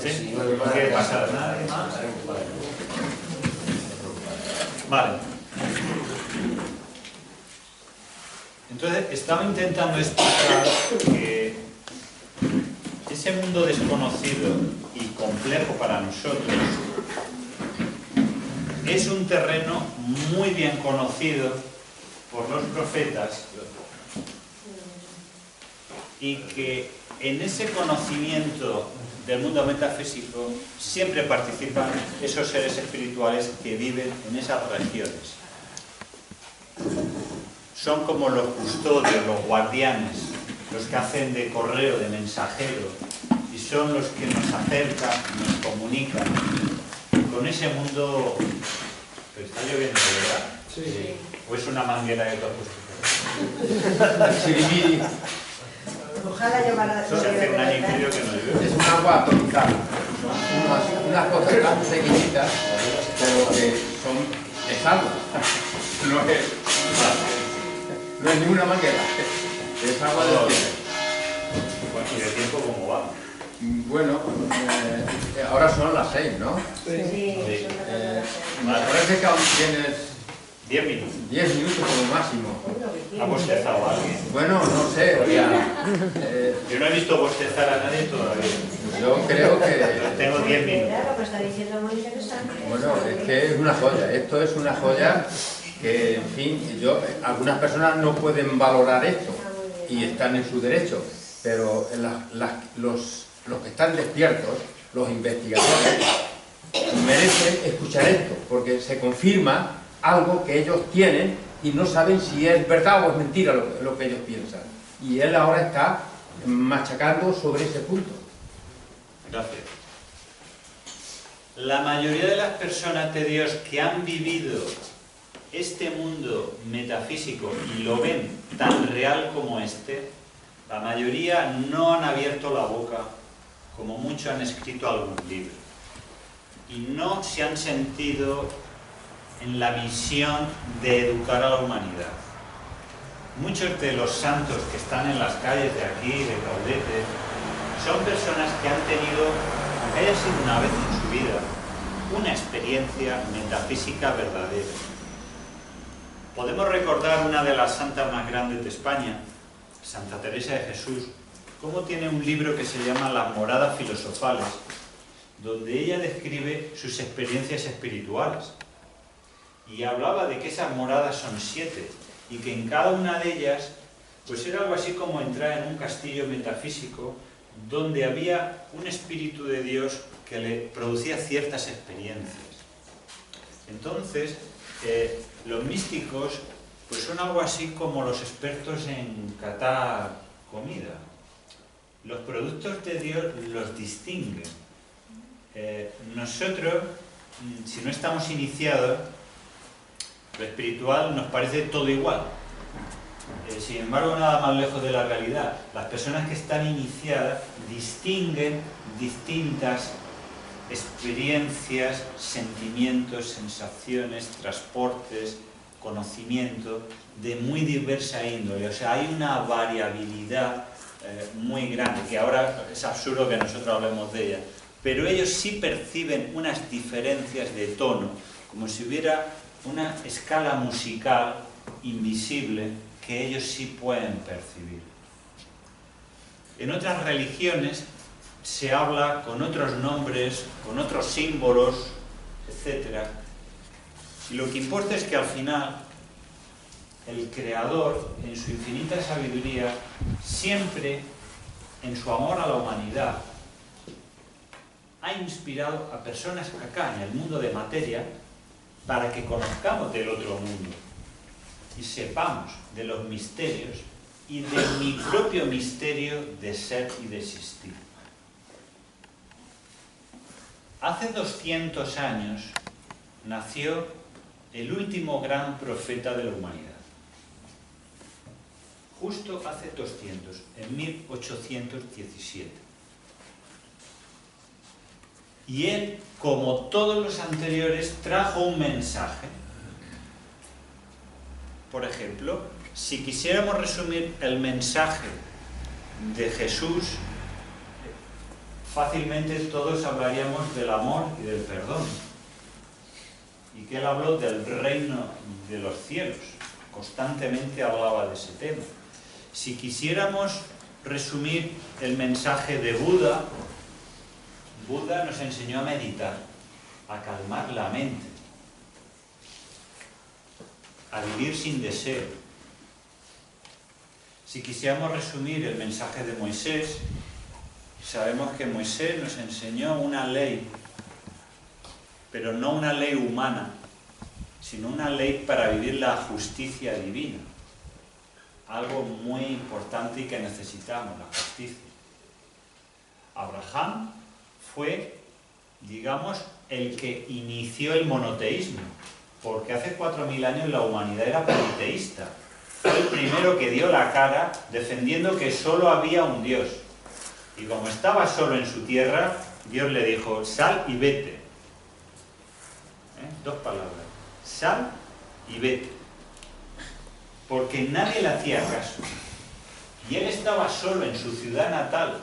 ¿Sí? No quiere pasar nada más. Vale. Entonces, estaba intentando explicar que ese mundo desconocido y complejo para nosotros es un terreno muy bien conocido por los profetas y que en ese conocimiento del mundo metafísico siempre participan esos seres espirituales que viven en esas regiones. Son como los custodios, los guardianes, los que hacen de correo, de mensajero, y son los que nos acercan, nos comunican con ese mundo. ¿Pero está lloviendo, de verdad? Sí. ¿O es una manguera de acústica? Sirimiri. Ojalá llevara... Eso se hace un año y medio que no llueve. Es un agua atómica. Unas cosas tan pequeñitas, pero que son de agua. No es ninguna manguera. Es agua del cielo. ¿Y de tiempo cómo va? Bueno, ahora son las 6, ¿no? Sí, Me parece que aún tienes 10 minutos. 10 minutos como máximo. ¿Ha bostezado alguien? Bueno, no sé, Yo no he visto bostezar a nadie todavía. yo creo que... Tengo 10 minutos. Lo que está diciendo muy interesante. Bueno, es que es una joya. Esto es una joya que, en fin, algunas personas no pueden valorar esto y están en su derecho, pero los que están despiertos, los investigadores, merecen escuchar esto, porque se confirma algo que ellos tienen y no saben si es verdad o es mentira lo que ellos piensan. Y él ahora está machacando sobre ese punto. Gracias. La mayoría de las personas de Dios que han vivido este mundo metafísico y lo ven tan real como este, la mayoría no han abierto la boca, como muchos han escrito algún libro, y no se han sentido en la misión de educar a la humanidad. Muchos de los santos que están en las calles de aquí, de Caudete, son personas que han tenido, aunque haya sido una vez en su vida, una experiencia metafísica verdadera. Podemos recordar una de las santas más grandes de España, Santa Teresa de Jesús, cómo tiene un libro que se llama Las Moradas Filosofales, donde ella describe sus experiencias espirituales. Y hablaba de que esas moradas son 7, y que en cada una de ellas, pues era algo así como entrar en un castillo metafísico, donde había un espíritu de Dios que le producía ciertas experiencias. Entonces, los místicos pues son algo así como los expertos en catar comida. Los productos de Dios los distinguen. Nosotros, si no estamos iniciados, lo espiritual nos parece todo igual. Sin embargo, nada más lejos de la realidad. Las personas que están iniciadas distinguen distintas experiencias, sentimientos, sensaciones, transportes, conocimiento de muy diversa índole. O sea, hay una variabilidad muy grande, que ahora es absurdo que nosotros hablemos de ella, pero ellos sí perciben unas diferencias de tono, como si hubiera una escala musical invisible que ellos sí pueden percibir. En otras religiones se habla con otros nombres, con otros símbolos, etc. Y lo que importa es que al final el Creador, en su infinita sabiduría, siempre, en su amor a la humanidad, ha inspirado a personas acá, en el mundo de materia, para que conozcamos del otro mundo y sepamos de los misterios y de mi propio misterio de ser y de existir. Hace 200 años nació el último gran profeta de la humanidad. Justo hace 200, en 1817. Y él, como todos los anteriores, trajo un mensaje. Por ejemplo, si quisiéramos resumir el mensaje de Jesús, fácilmente todos hablaríamos del amor y del perdón. Y que él habló del reino de los cielos. Constantemente hablaba de ese tema. Si quisiéramos resumir el mensaje de Buda, Buda nos enseñó a meditar, a calmar la mente, a vivir sin deseo. Si quisiéramos resumir el mensaje de Moisés, sabemos que Moisés nos enseñó una ley, pero no una ley humana, sino una ley para vivir la justicia divina. Algo muy importante y que necesitamos, la justicia. Abraham fue, digamos, el que inició el monoteísmo, porque hace 4000 años la humanidad era politeísta. Fue el primero que dio la cara defendiendo que solo había un Dios. Y como estaba solo en su tierra, Dios le dijo, sal y vete. Dos palabras, sal y vete. Porque nadie le hacía caso. Y él estaba solo en su ciudad natal.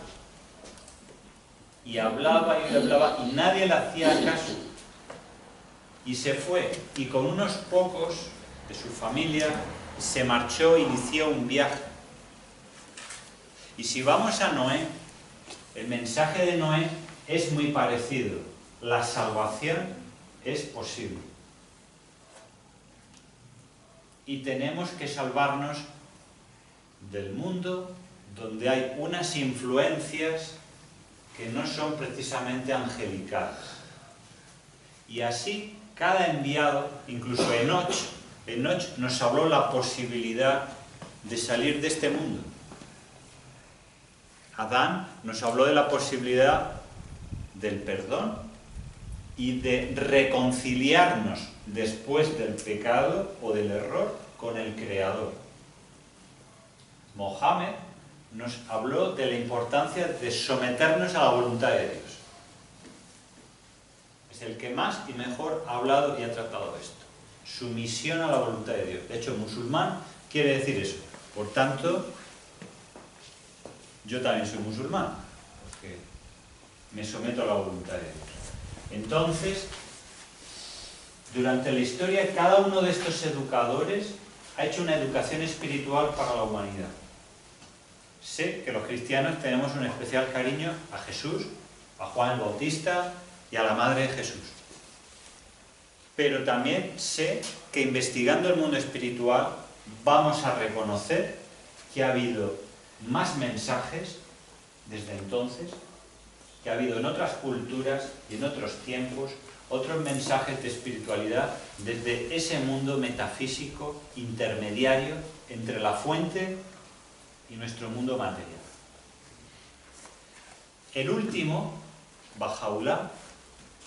Y hablaba y nadie le hacía caso. Y se fue. Y con unos pocos de su familia se marchó e inició un viaje. Y si vamos a Noé, el mensaje de Noé es muy parecido. La salvación es posible. Y tenemos que salvarnos del mundo donde hay unas influencias que no son precisamente angelicales. Y así, cada enviado, incluso Enoch, Enoch nos habló la posibilidad de salir de este mundo. Adán nos habló de la posibilidad del perdón y de reconciliarnos después del pecado o del error con el Creador. Mohammed nos habló de la importancia de someternos a la voluntad de Dios. Es el que más y mejor ha hablado y ha tratado esto. Sumisión a la voluntad de Dios. De hecho, musulmán quiere decir eso. Por tanto, yo también soy musulmán, porque me someto a la voluntad de Dios. Entonces, durante la historia, cada uno de estos educadores ha hecho una educación espiritual para la humanidad. Sé que los cristianos tenemos un especial cariño a Jesús, a Juan el Bautista y a la Madre de Jesús. Pero también sé que investigando el mundo espiritual vamos a reconocer que ha habido más mensajes desde entonces, que ha habido en otras culturas y en otros tiempos otros mensajes de espiritualidad desde ese mundo metafísico intermediario entre la fuente y nuestro mundo material. El último, Bahá'u'lláh,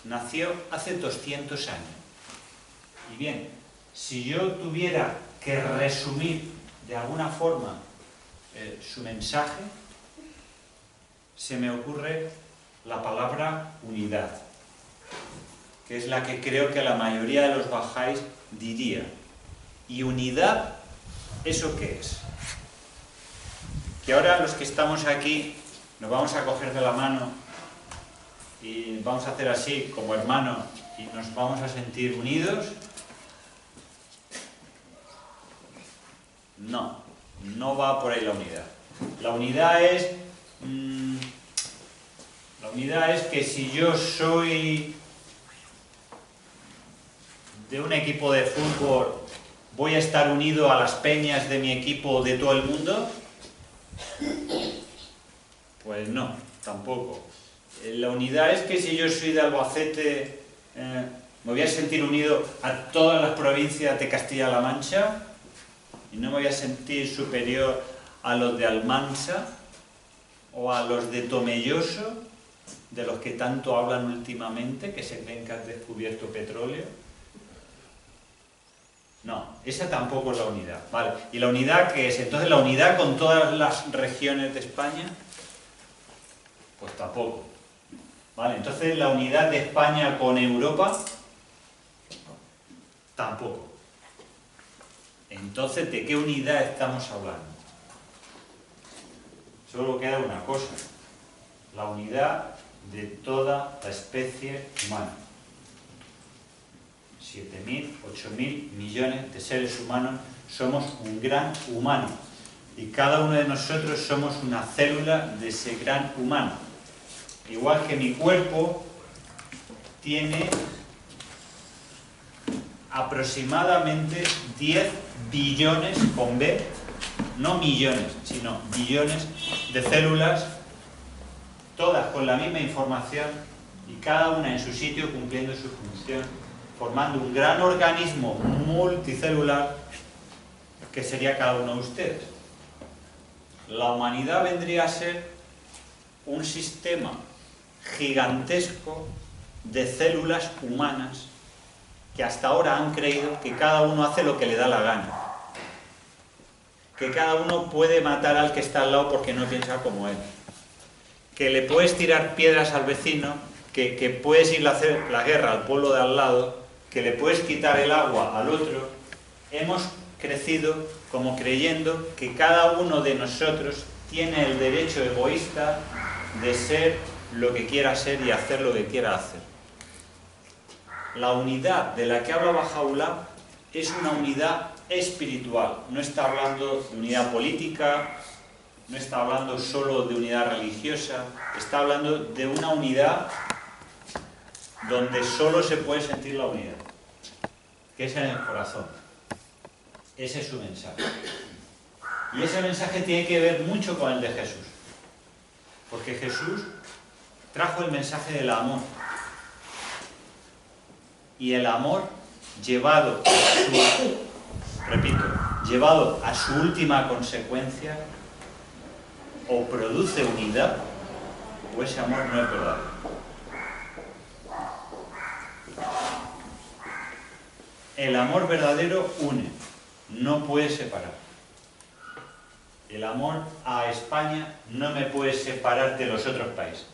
nació hace 200 años. Y bien, si yo tuviera que resumir de alguna forma su mensaje, se me ocurre la palabra unidad, que es la que creo que la mayoría de los bahá'ís diría. ¿Y unidad, eso qué es? Que ahora los que estamos aquí nos vamos a coger de la mano y vamos a hacer así como hermanos y nos vamos a sentir unidos. No, no va por ahí la unidad. La unidad es que si yo soy de un equipo de fútbol, ¿voy a estar unido a las peñas de mi equipo de todo el mundo? Pues no, tampoco. La unidad es que si yo soy de Albacete, ¿me voy a sentir unido a todas las provincias de Castilla-La Mancha? ¿Y no me voy a sentir superior a los de Almansa o a los de Tomelloso, de los que tanto hablan últimamente, que se creen que han descubierto petróleo? No, esa tampoco es la unidad. Vale. ¿Y la unidad qué es? Entonces, ¿la unidad con todas las regiones de España? Pues tampoco. Vale, entonces, ¿la unidad de España con Europa? Tampoco. Entonces, ¿de qué unidad estamos hablando? Solo queda una cosa: la unidad de toda la especie humana. 7.000, 8.000 millones de seres humanos, somos un gran humano. Y cada uno de nosotros somos una célula de ese gran humano. Igual que mi cuerpo tiene aproximadamente 10 billones, con B, no millones, sino billones de células, todas con la misma información y cada una en su sitio cumpliendo su función, formando un gran organismo multicelular que sería cada uno de ustedes. La humanidad vendría a ser un sistema gigantesco de células humanas que hasta ahora han creído que cada uno hace lo que le da la gana, que cada uno puede matar al que está al lado porque no piensa como él, que le puedes tirar piedras al vecino, que puedes ir a hacer la guerra al pueblo de al lado, que le puedes quitar el agua al otro. Hemos crecido como creyendo que cada uno de nosotros tiene el derecho egoísta de ser lo que quiera ser y hacer lo que quiera hacer. La unidad de la que habla Bahá'u'lláh es una unidad espiritual. No está hablando de unidad política, no está hablando solo de unidad religiosa, está hablando de una unidad donde solo se puede sentir la unidad, que es en el corazón. Ese es su mensaje. Y ese mensaje tiene que ver mucho con el de Jesús, porque Jesús trajo el mensaje del amor. Y el amor llevado a su repito, llevado a su última consecuencia, o produce unidad, o ese amor no es verdadero. El amor verdadero une, no puede separar. El amor a España no me puede separar de los otros países.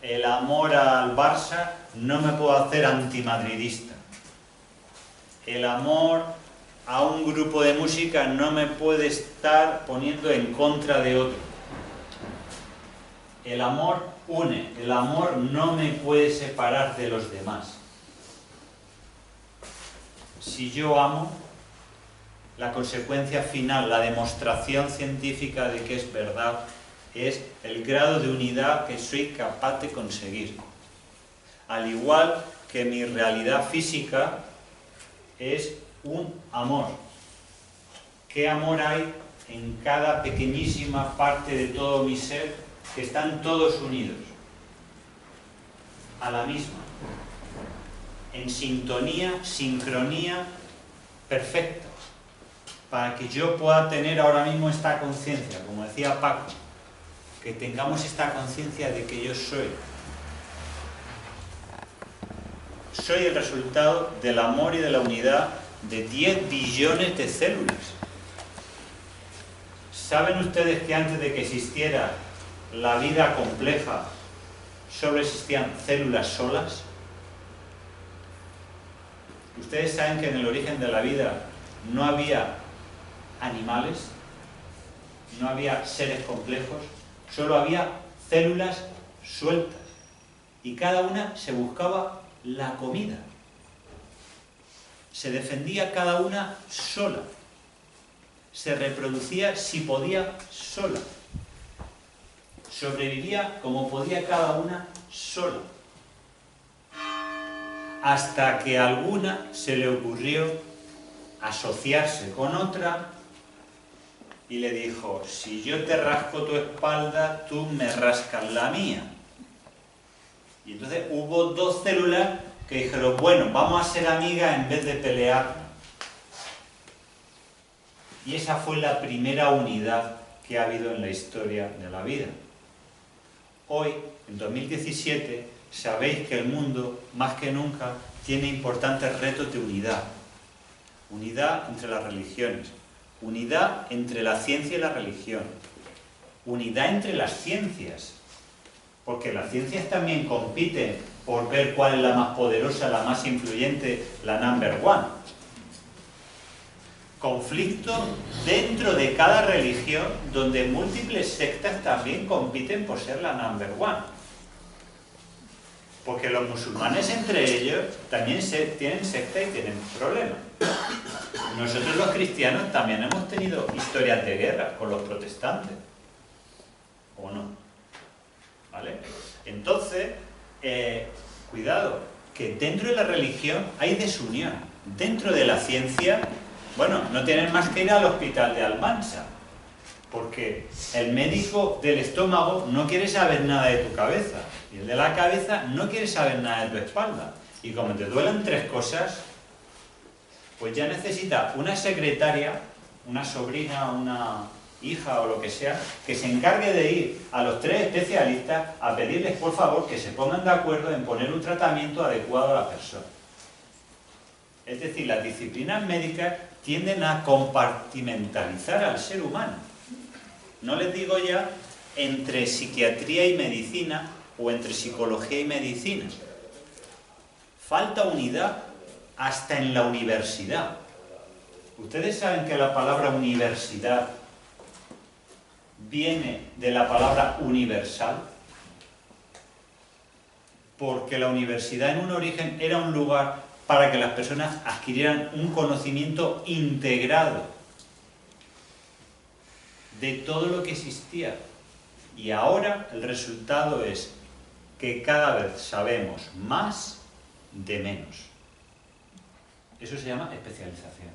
El amor al Barça no me puede hacer antimadridista. El amor a un grupo de música no me puede estar poniendo en contra de otro. El amor une, el amor no me puede separar de los demás. Si yo amo, la consecuencia final, la demostración científica de que es verdad, es el grado de unidad que soy capaz de conseguir. Al igual que mi realidad física es un amor. ¿Qué amor hay en cada pequeñísima parte de todo mi ser que están todos unidos? A la misma. En sintonía, sincronía perfecta. Para que yo pueda tener ahora mismo esta conciencia, como decía Paco, que tengamos esta conciencia de que yo soy el resultado del amor y de la unidad de 10 billones de células. ¿Saben ustedes que antes de que existiera la vida compleja solo existían células solas? Ustedes saben que en el origen de la vida no había animales, no había seres complejos, solo había células sueltas y cada una se buscaba la comida. Se defendía cada una sola, se reproducía si podía sola, sobrevivía como podía cada una sola, hasta que a alguna se le ocurrió asociarse con otra y le dijo: si yo te rasco tu espalda, tú me rascas la mía. Y entonces hubo dos células que dijeron: bueno, vamos a ser amigas en vez de pelear. Y esa fue la primera unidad que ha habido en la historia de la vida. Hoy, en 2017, sabéis que el mundo, más que nunca, tiene importantes retos de unidad. Unidad entre las religiones, unidad entre la ciencia y la religión, unidad entre las ciencias, porque las ciencias también compiten por ver cuál es la más poderosa, la más influyente, la number one. Conflicto dentro de cada religión, donde múltiples sectas también compiten por ser la number one. Porque los musulmanes entre ellos también tienen secta y tienen problemas. Nosotros los cristianos también hemos tenido historias de guerra con los protestantes. ¿O no? ¿Vale? Entonces, cuidado, que dentro de la religión hay desunión. Dentro de la ciencia, bueno, no tienen más que ir al hospital de Almansa. Porque el médico del estómago no quiere saber nada de tu cabeza. Y el de la cabeza no quiere saber nada de tu espalda. Y como te duelen tres cosas, pues ya necesita una secretaria, una sobrina, una hija o lo que sea, que se encargue de ir a los tres especialistas a pedirles por favor que se pongan de acuerdo en poner un tratamiento adecuado a la persona. Es decir, las disciplinas médicas tienden a compartimentalizar al ser humano. No les digo ya entre psiquiatría y medicina o entre psicología y medicina. Falta unidad hasta en la universidad. Ustedes saben que la palabra universidad viene de la palabra universal, porque la universidad en un origen era un lugar para que las personas adquirieran un conocimiento integrado de todo lo que existía. Y ahora el resultado es que cada vez sabemos más de menos. Eso se llama especialización.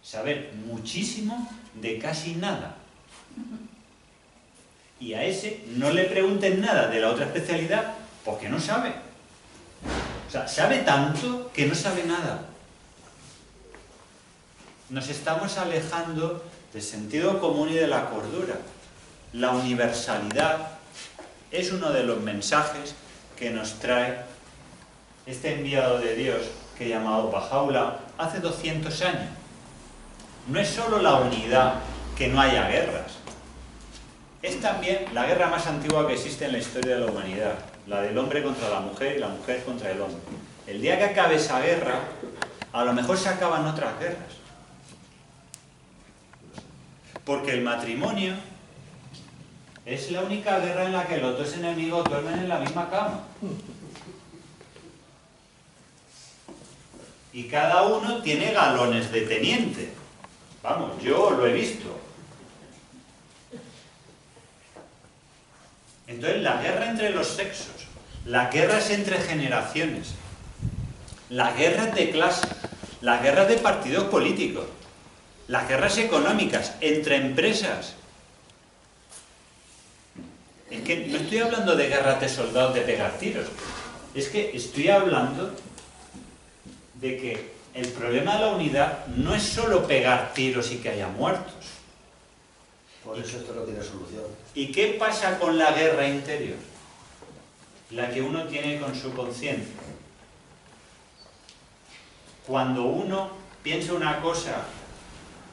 Saber muchísimo de casi nada. Y a ese no le pregunten nada de la otra especialidad porque no sabe. O sea, sabe tanto que no sabe nada. nos estamos alejando del sentido común y de la cordura. La universalidad es uno de los mensajes que nos trae este enviado de Dios, que llamado Baha'u'lláh, hace 200 años. No es solo la unidad, que no haya guerras. Es también la guerra más antigua que existe en la historia de la humanidad, la del hombre contra la mujer y la mujer contra el hombre. El día que acabe esa guerra, a lo mejor se acaban otras guerras. Porque el matrimonio es la única guerra en la que los dos enemigos duermen en la misma cama. Y cada uno tiene galones de teniente. Vamos, yo lo he visto. Entonces, la guerra entre los sexos, las guerras entre generaciones, las guerras de clase, las guerras de partidos políticos, las guerras económicas, entre empresas. Es que no estoy hablando de guerras de soldados, de pegar tiros. Es que estoy hablando de que el problema de la unidad no es solo pegar tiros y que haya muertos. Por eso esto no tiene solución. ¿Y qué pasa con la guerra interior? La que uno tiene con su conciencia. Cuando uno piensa una cosa,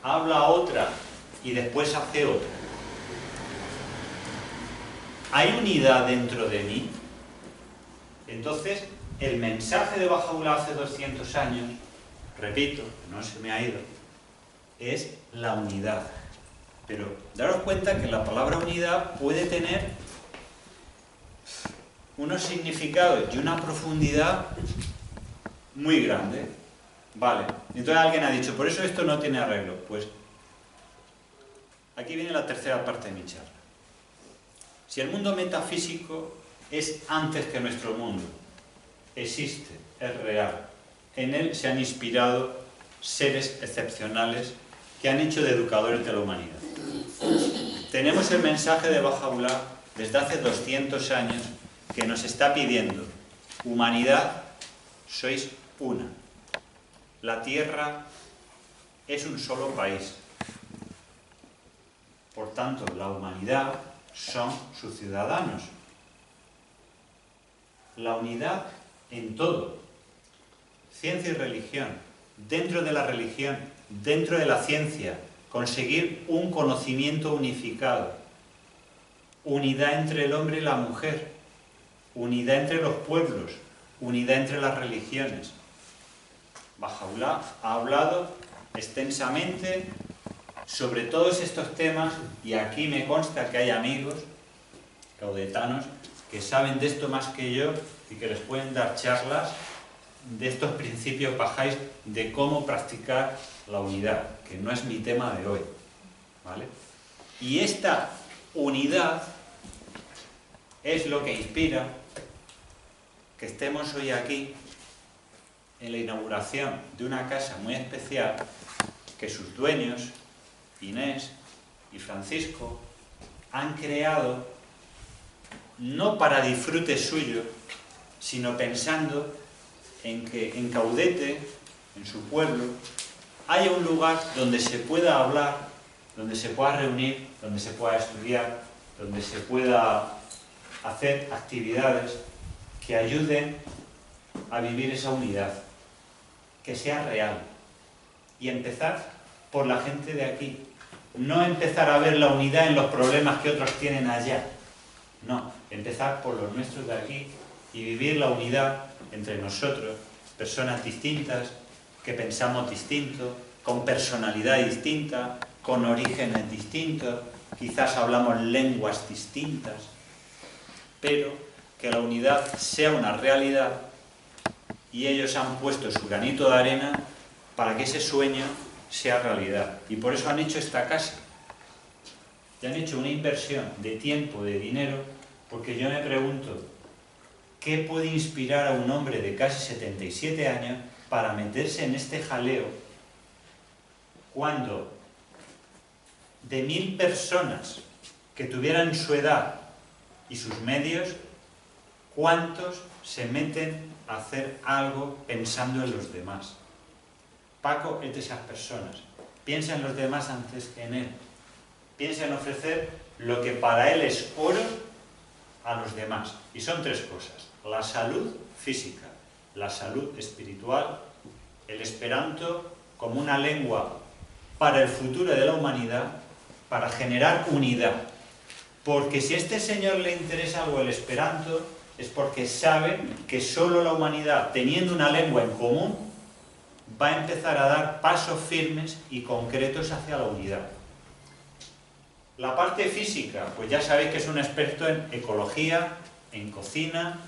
habla otra y después hace otra. ¿Hay unidad dentro de mí? Entonces, el mensaje de Baha'u'lláh hace 200 años, repito, no se me ha ido, es la unidad. Pero daros cuenta que la palabra unidad puede tener unos significados y una profundidad muy grande. Vale, entonces alguien ha dicho, por eso esto no tiene arreglo. Pues aquí viene la tercera parte de mi charla. Si el mundo metafísico es antes que nuestro mundo, existe, es real, en él se han inspirado seres excepcionales que han hecho de educadores de la humanidad. Tenemos el mensaje de Baha'u'lláh desde hace 200 años que nos está pidiendo: humanidad, sois una. La Tierra es un solo país. Por tanto, la humanidad son sus ciudadanos. La unidad en todo. Ciencia y religión. Dentro de la religión, dentro de la ciencia, conseguir un conocimiento unificado. Unidad entre el hombre y la mujer. Unidad entre los pueblos. Unidad entre las religiones. Baha'u'lláh ha hablado extensamente sobre todos estos temas, y aquí me consta que hay amigos caudetanos que saben de esto más que yo y que les pueden dar charlas de estos principios bajáis de cómo practicar la unidad, que no es mi tema de hoy, ¿vale? Y esta unidad es lo que inspira que estemos hoy aquí en la inauguración de una casa muy especial que sus dueños, Inés y Francisco, han creado no para disfrute suyo, sino pensando en que en Caudete, en su pueblo, haya un lugar donde se pueda hablar, donde se pueda reunir, donde se pueda estudiar, donde se pueda hacer actividades que ayuden a vivir esa unidad, que sea real, y empezar por la gente de aquí. No empezar a ver la unidad en los problemas que otros tienen allá. No, empezar por los nuestros de aquí y vivir la unidad entre nosotros, personas distintas, que pensamos distinto, con personalidad distinta, con orígenes distintos, quizás hablamos lenguas distintas, pero que la unidad sea una realidad, y ellos han puesto su granito de arena para que ese sueño sea realidad. Y por eso han hecho esta casa. Y han hecho una inversión de tiempo, de dinero, porque yo me pregunto, ¿qué puede inspirar a un hombre de casi 77 años para meterse en este jaleo cuando de 1000 personas que tuvieran su edad y sus medios, cuántos se meten a hacer algo pensando en los demás? Paco es de esas personas piensa en los demás antes que en él. Piensa en ofrecer lo que para él es oro a los demás. Y son tres cosas: la salud física, la salud espiritual, el esperanto como una lengua para el futuro de la humanidad, para generar unidad. Porque si a este señor le interesa algo el esperanto, es porque sabe que solo la humanidad, teniendo una lengua en común, va a empezar a dar pasos firmes y concretos hacia la unidad. La parte física, pues ya sabéis que es un experto en ecología, en cocina,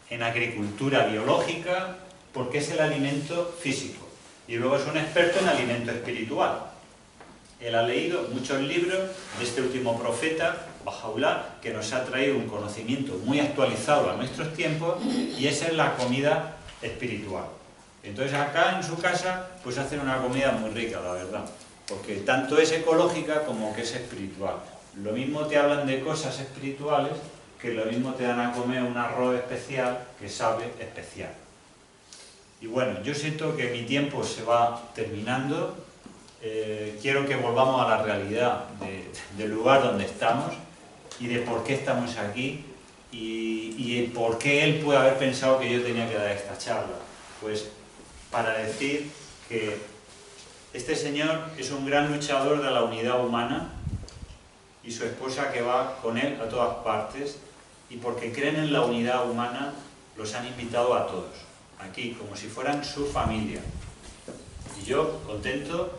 en agricultura biológica, porque es el alimento físico. Y luego es un experto en alimento espiritual. Él ha leído muchos libros de este último profeta, Bahá'u'lláh, que nos ha traído un conocimiento muy actualizado a nuestros tiempos, y esa es la comida espiritual. Entonces acá en su casa pues hacen una comida muy rica, la verdad, porque tanto es ecológica como que es espiritual. Lo mismo te hablan de cosas espirituales que lo mismo te dan a comer un arroz especial que sabe especial. Y bueno, yo siento que mi tiempo se va terminando. Quiero que volvamos a la realidad del lugar donde estamos y de por qué estamos aquí y por qué él puede haber pensado que yo tenía que dar esta charla. Pues para decir que este señor es un gran luchador de la unidad humana, y su esposa que va con él a todas partes, y porque creen en la unidad humana los han invitado a todos, aquí, como si fueran su familia. Y yo contento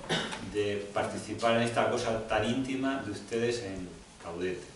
de participar en esta cosa tan íntima de ustedes en Caudete.